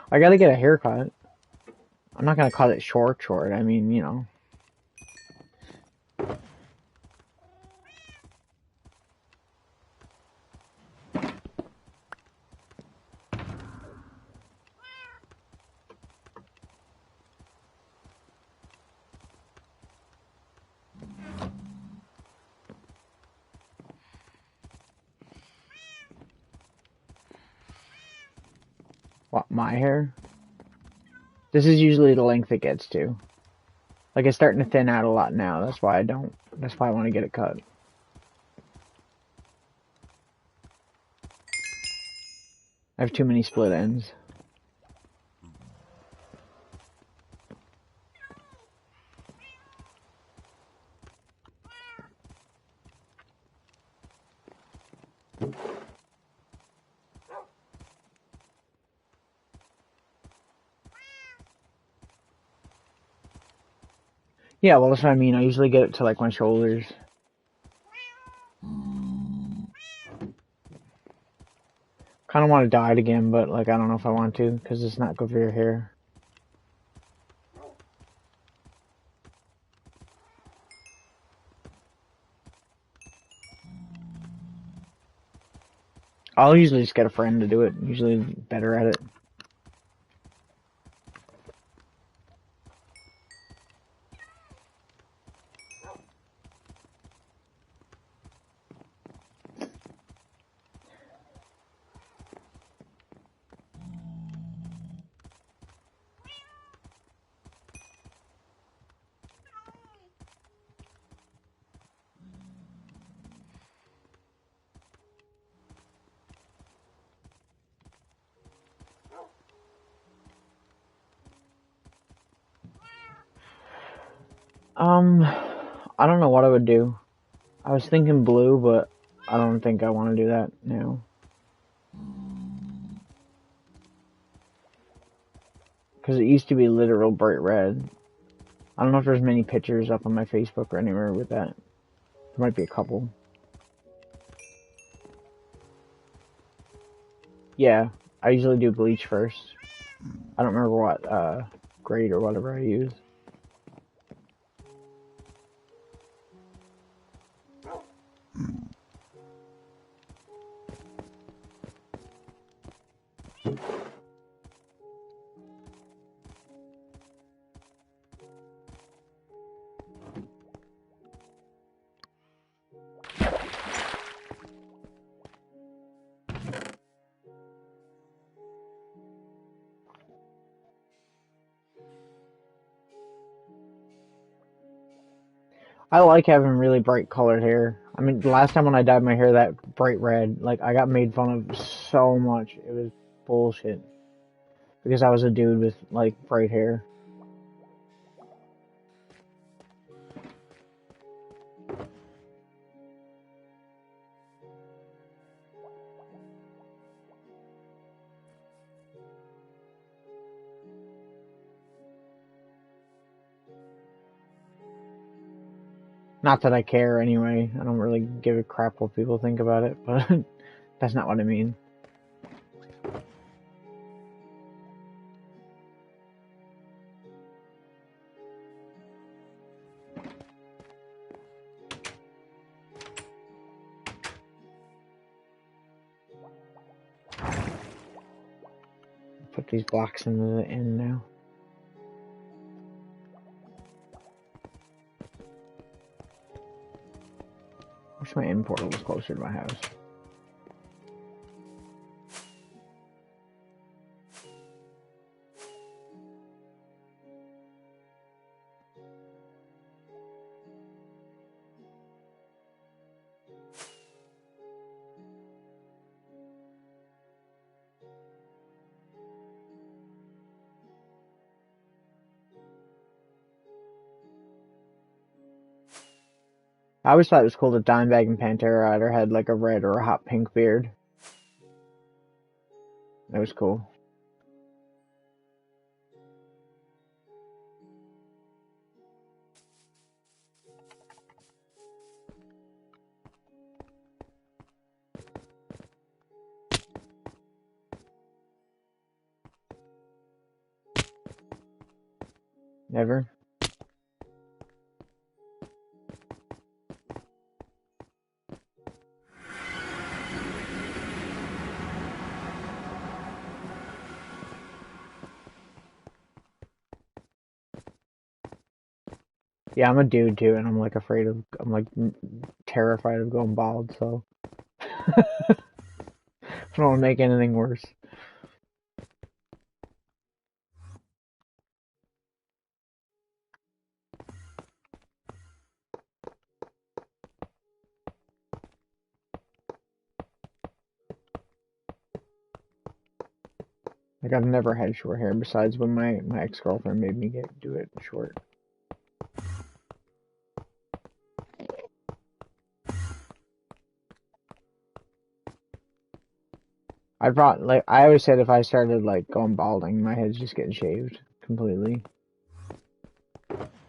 I gotta get a haircut. I'm not gonna cut it short. I mean, you know. What, my hair? This is usually the length it gets to. Like, it's starting to thin out a lot now. That's why I want to get it cut. I have too many split ends. Yeah, well, that's what I mean. I usually get it to, like, my shoulders. Kind of want to dye it again, but, like, I don't know if I want to, because it's not good for your hair. I'll usually just get a friend to do it. Usually better at it. I don't know what I would do. I was thinking blue, but I don't think I want to do that now. Because it used to be literal bright red. I don't know if there's many pictures up on my Facebook or anywhere with that. There might be a couple. Yeah, I usually do bleach first. I don't remember what grade or whatever I use. I like having really bright colored hair. I mean, the last time when I dyed my hair that bright red, like, I got made fun of so much. It was bullshit. Because I was a dude with, like, bright hair. Not that I care anyway. I don't really give a crap what people think about it, but that's not what I mean. Put these blocks into the end now. Wish my end portal was closer to my house. I always thought it was cool that Dimebag and Pantera either had like a red or a hot pink beard. That was cool. Never? Yeah, I'm a dude too, and I'm like I'm like terrified of going bald, so I don't want to make anything worse. Like I've never had short hair besides when my ex-girlfriend made me do it short. I always said if I started like going balding, my head's just getting shaved completely.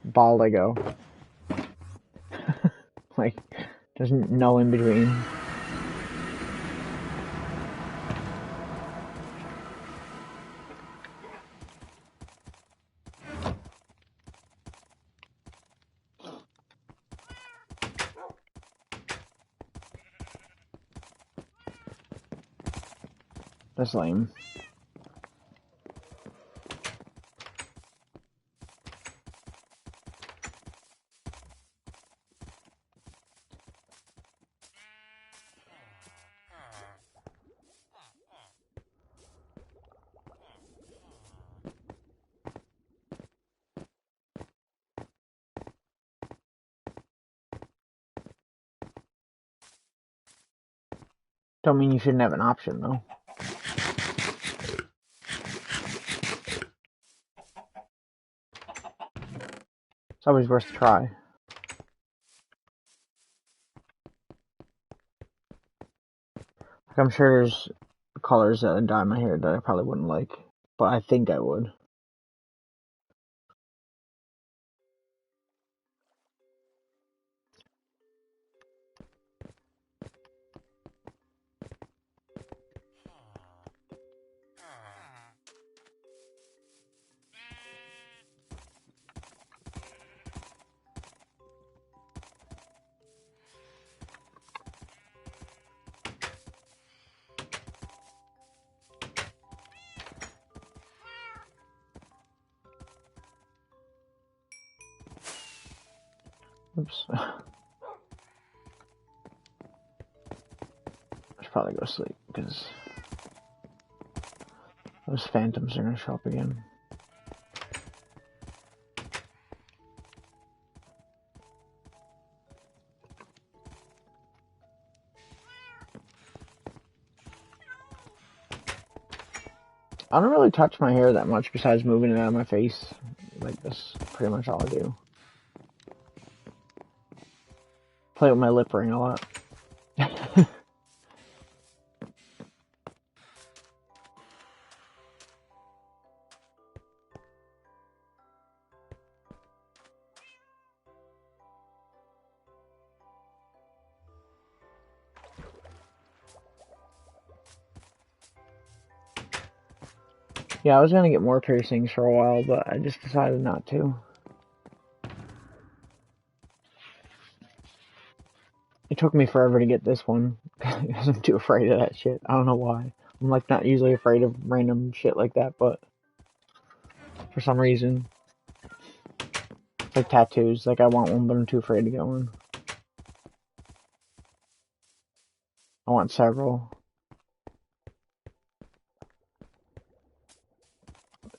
Bald I go. Like there's no in between. That's lame. Don't mean you shouldn't have an option though. It's always worth a try. Like I'm sure there's colors that would dye my hair that I probably wouldn't like, but I think I would. Oops. I should probably go to sleep because those phantoms are gonna show up again. I don't really touch my hair that much besides moving it out of my face. Like that's pretty much all I do. Play with my lip ring a lot. Yeah, I was gonna get more piercings for a while, but I just decided not to. It took me forever to get this one because I'm too afraid of that shit. I don't know why. I'm like not usually afraid of random shit like that, but for some reason, it's like tattoos. Like I want one, but I'm too afraid to get one. I want several.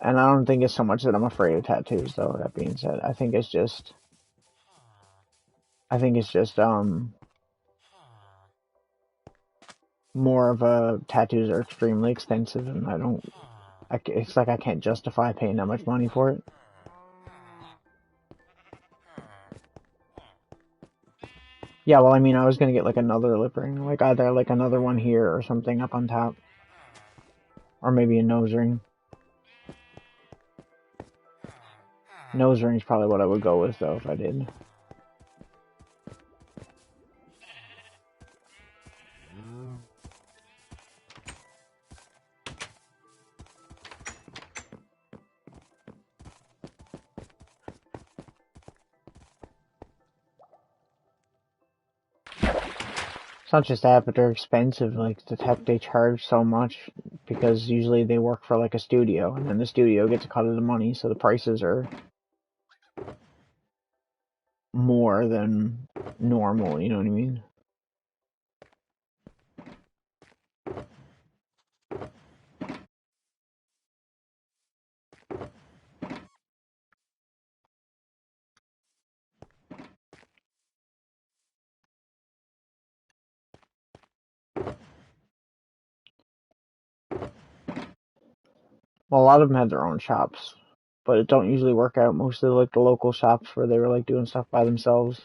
And I don't think it's so much that I'm afraid of tattoos, though. That being said, I think it's just more of a tattoos are extremely expensive, and it's like I can't justify paying that much money for it. Yeah, well, I mean, I was gonna get like another lip ring, like either like another one here or something up on top, or maybe a nose ring. Nose ring's probably what I would go with though if I did. It's not just that, but they're expensive. Like the tech, they charge so much because usually they work for like a studio, and then the studio gets a cut of the money, so the prices are more than normal. You know what I mean? Well, a lot of them had their own shops, but it don't usually work out. Most of like the local shops where they were like doing stuff by themselves,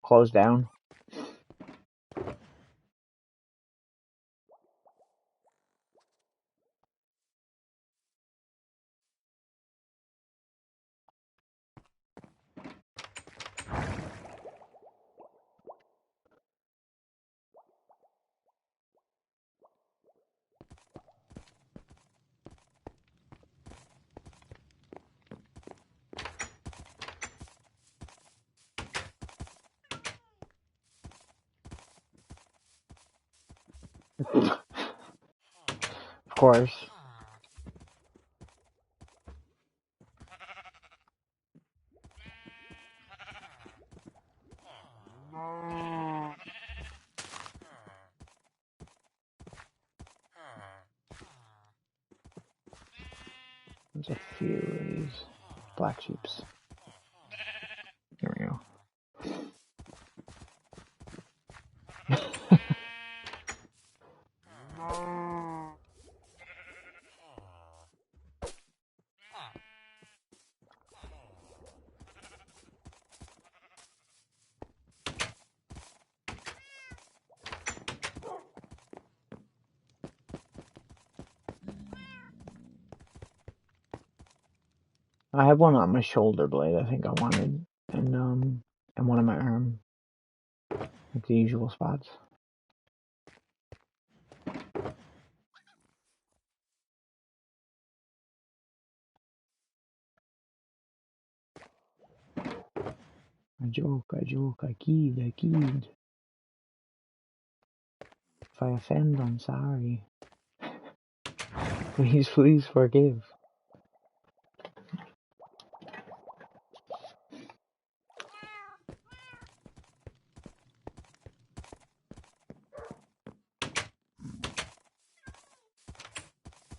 closed down. Of course. There's a few of these black sheeps. There we go. I have one on my shoulder blade. I think I wanted, and one on my arm, like the usual spots. I joke, I kid, I kid. If I offend, I'm sorry. Please, please forgive.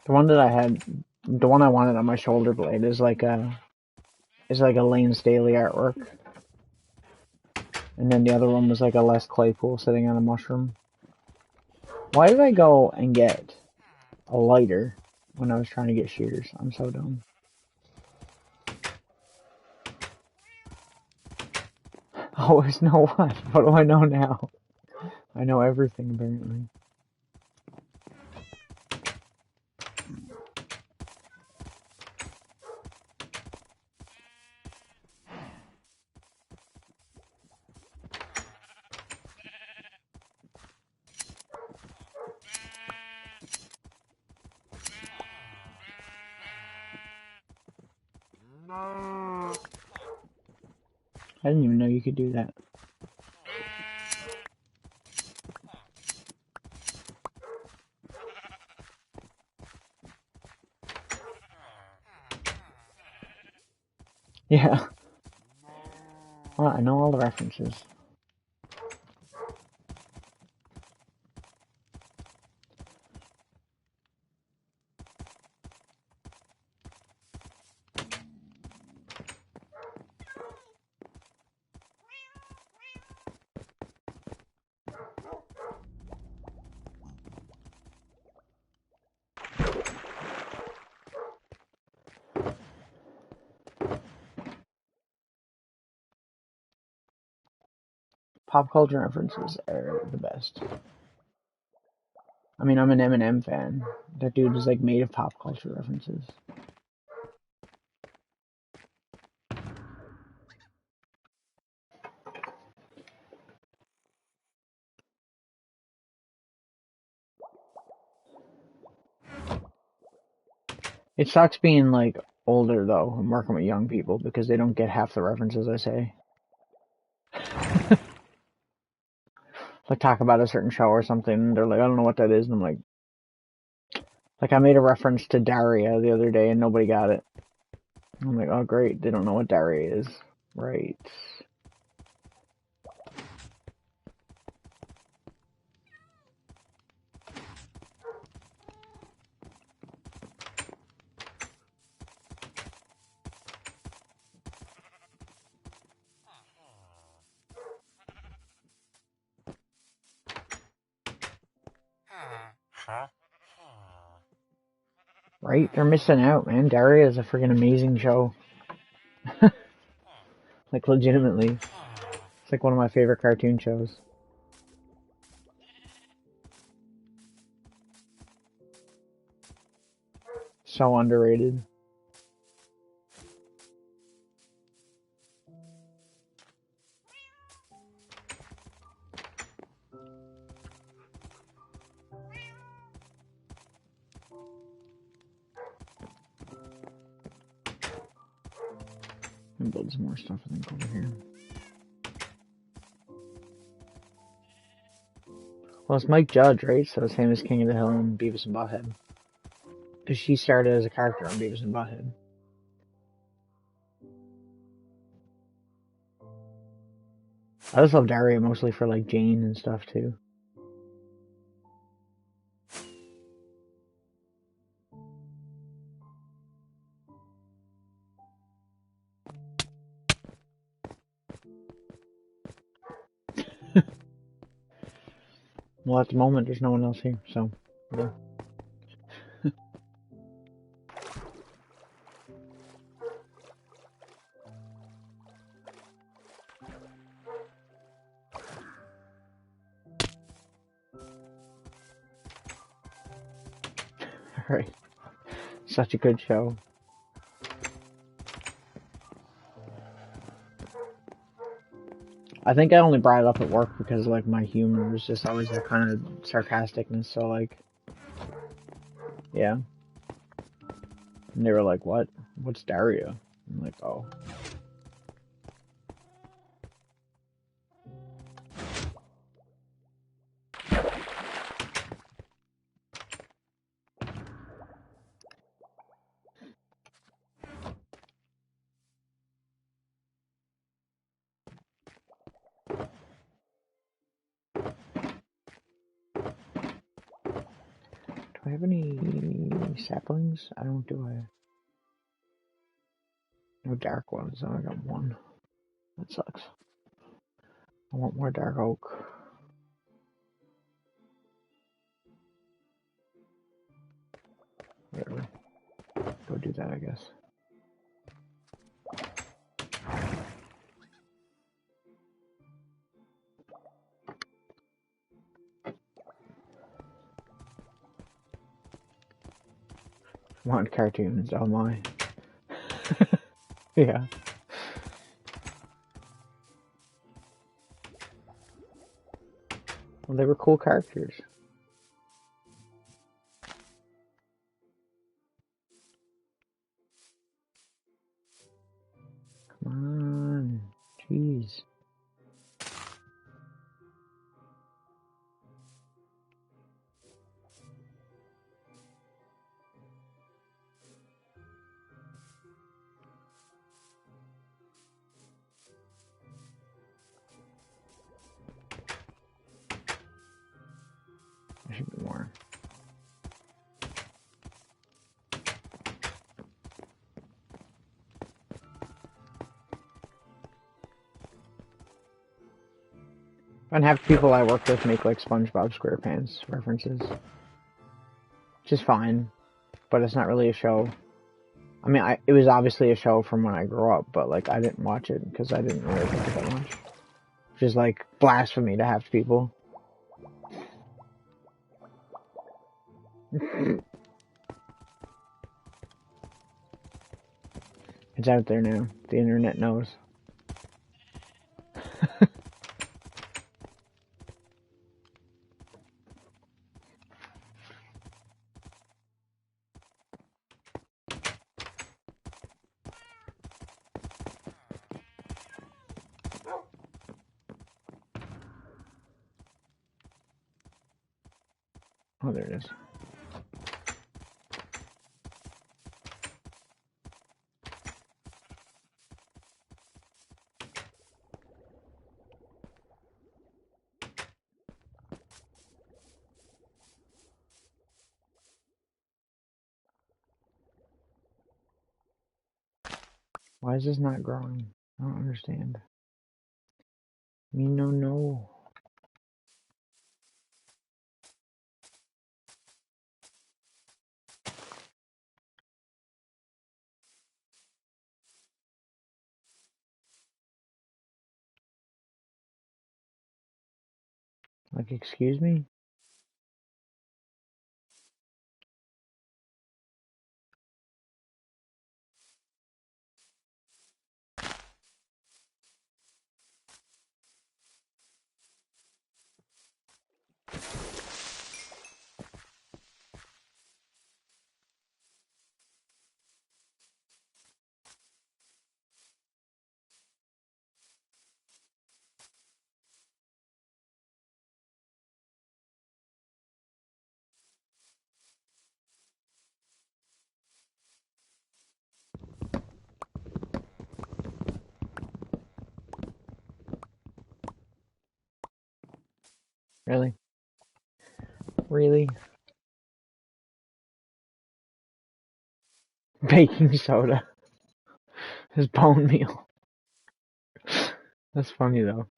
The one that I had, the one I wanted on my shoulder blade is like a Lane Staley artwork, and then the other one was like a Les Claypool sitting on a mushroom. Why did I go and get a lighter when I was trying to get shears? I'm so dumb. Always know what? What do I know now? I know everything apparently. I didn't even know you could do that. Yeah. Well, I know all the references. Pop culture references are the best. I mean, I'm an Eminem fan. That dude is like made of pop culture references. It sucks being like older though and working with young people because they don't get half the references I say. Like talk about a certain show or something, and they're like, I don't know what that is, and I'm like I made a reference to Daria the other day and nobody got it. I'm like, oh great, they don't know what Daria is. Right. Right? They're missing out, man. Daria is a freaking amazing show. Like, legitimately. It's like one of my favorite cartoon shows. So underrated. And build some more stuff, I think, over here. Well, it's Mike Judge, right? So same as King of the Hill and Beavis and Butthead. Because she started as a character on Beavis and Butthead. I just love Daria mostly for, like, Jane and stuff, too. Well, at the moment, there's no one else here, so, yeah. Alright. Such a good show. I think I only brought it up at work because, like, my humor is just always that kind of sarcasticness, so, like, yeah. And they were like, what? What's Daria? I'm like, oh. Do I have any saplings? I don't, do I? No dark ones. I only got one. That sucks. I want more dark oak. Whatever. Go do that, I guess. Want cartoons, oh my. Yeah. Well, they were cool characters. Come on. Jeez. There should be more. And have people I work with make like SpongeBob SquarePants references. Which is fine, but it's not really a show. I mean, it was obviously a show from when I grew up, but like I didn't watch it because I didn't really like it that much. Which is like blasphemy to half the people. It's out there now. The internet knows. Oh, there it is. Why is this not growing? I don't understand. Me no. Like, excuse me? Really? Really? Baking soda is bone meal. That's funny though.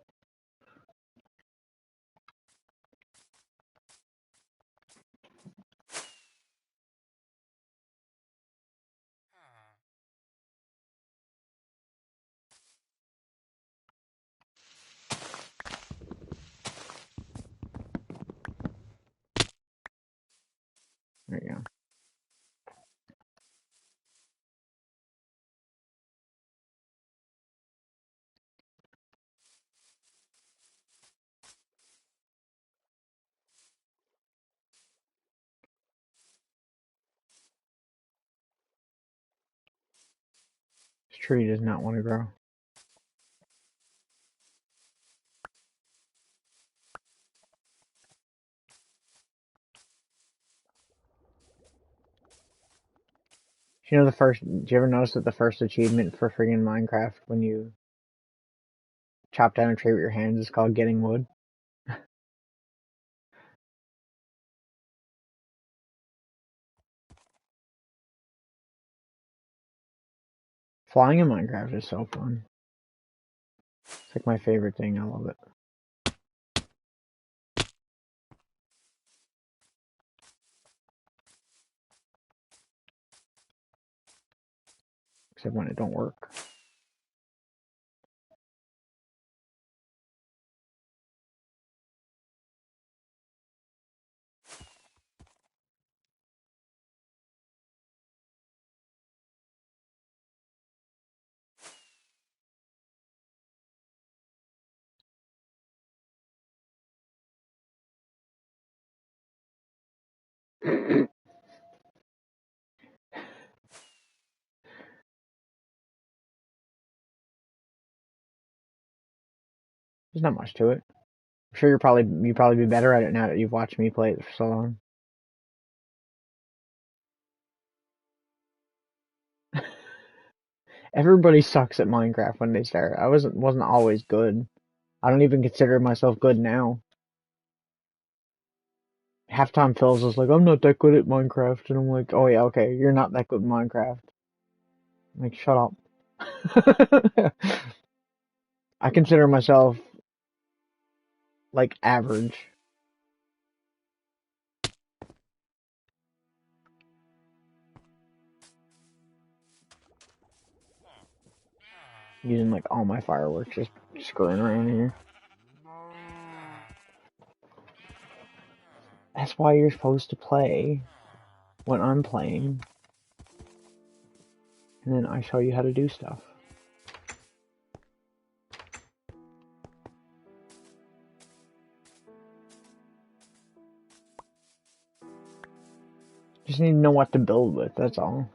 There you go. This tree does not want to grow. You know the first, do you ever notice that the first achievement for friggin' Minecraft when you chop down a tree with your hands is called getting wood? Flying in Minecraft is so fun. It's like my favorite thing, I love it. Except when it don't work. There's not much to it. I'm sure you'd probably be better at it now that you've watched me play it for so long. Everybody sucks at Minecraft when they start. I wasn't always good. I don't even consider myself good now. Half time Phil's just like, I'm not that good at Minecraft, and I'm like, oh yeah, okay, you're not that good at Minecraft. I'm like, shut up. I consider myself like average. Using like all my fireworks, just screwing around here. That's why you're supposed to play when I'm playing, and then I show you how to do stuff. Just need to know what to build with, that's all.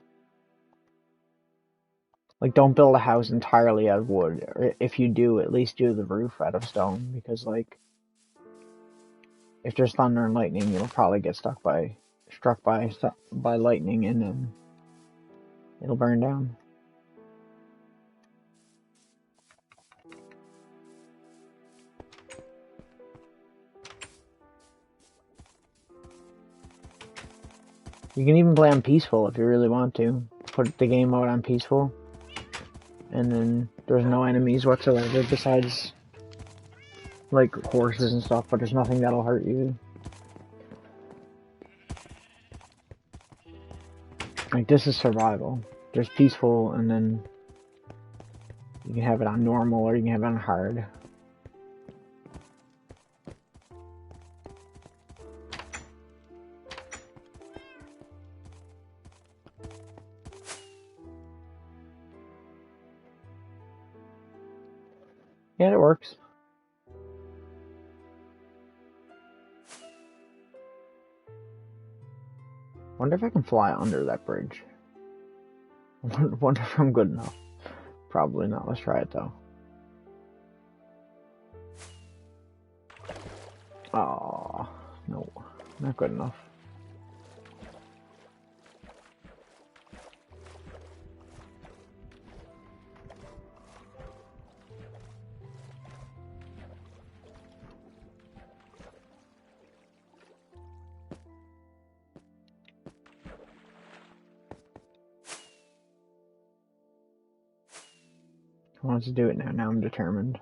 Like, don't build a house entirely out of wood. Or if you do, at least do the roof out of stone, because, like, if there's thunder and lightning, you'll probably get struck by lightning, and then it'll burn down. You can even play on peaceful if you really want to. Put the game mode on peaceful, and then there's no enemies whatsoever besides, like, horses and stuff, but there's nothing that'll hurt you. Like, this is survival. There's peaceful, and then you can have it on normal, or you can have it on hard. Yeah, it works. Wonder if I can fly under that bridge. Wonder if I'm good enough. Probably not. Let's try it though. Oh, no. Not good enough. I want to do it now. Now I'm determined.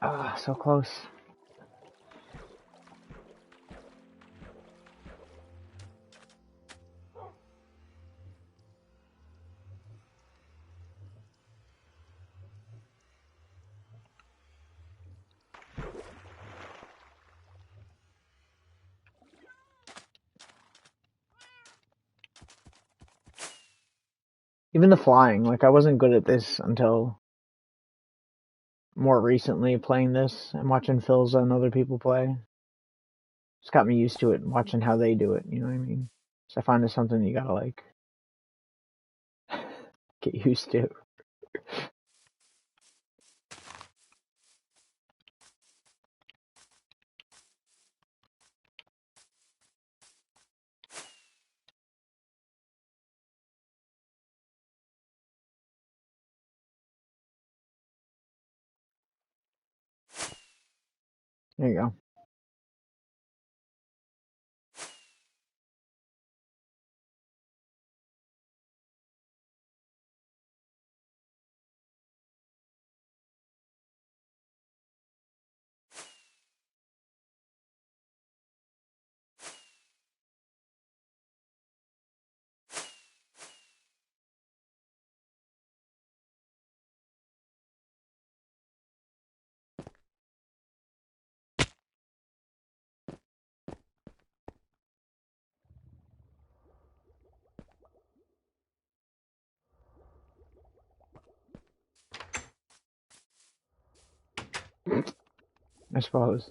Ah, so close. Even the flying, like I wasn't good at this until more recently playing this and watching Philza and other people play. It's got me used to it and watching how they do it, you know what I mean? So I find it's something you gotta like get used to. There you go. I suppose.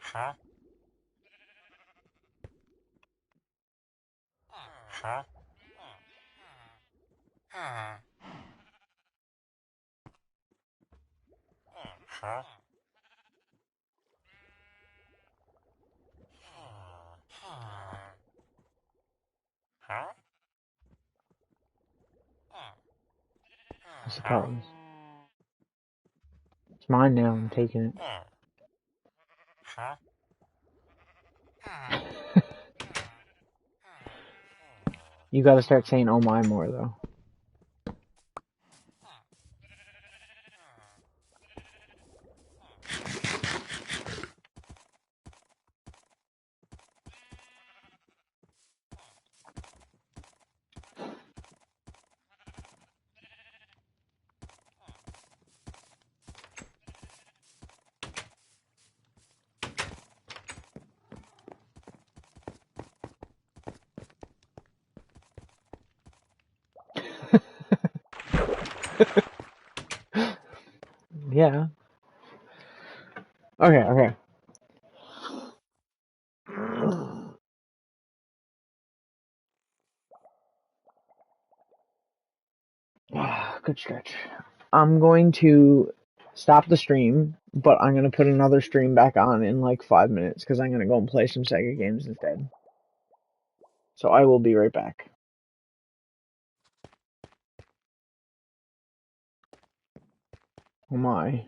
Huh? Huh? Huh? Huh? I suppose. It's mine now, I'm taking it. Huh? You gotta start saying oh my more though. Yeah. Okay, okay. Good stretch. I'm going to stop the stream, but I'm going to put another stream back on in like 5 minutes because I'm going to go and play some Sega games instead. So I will be right back. Oh my.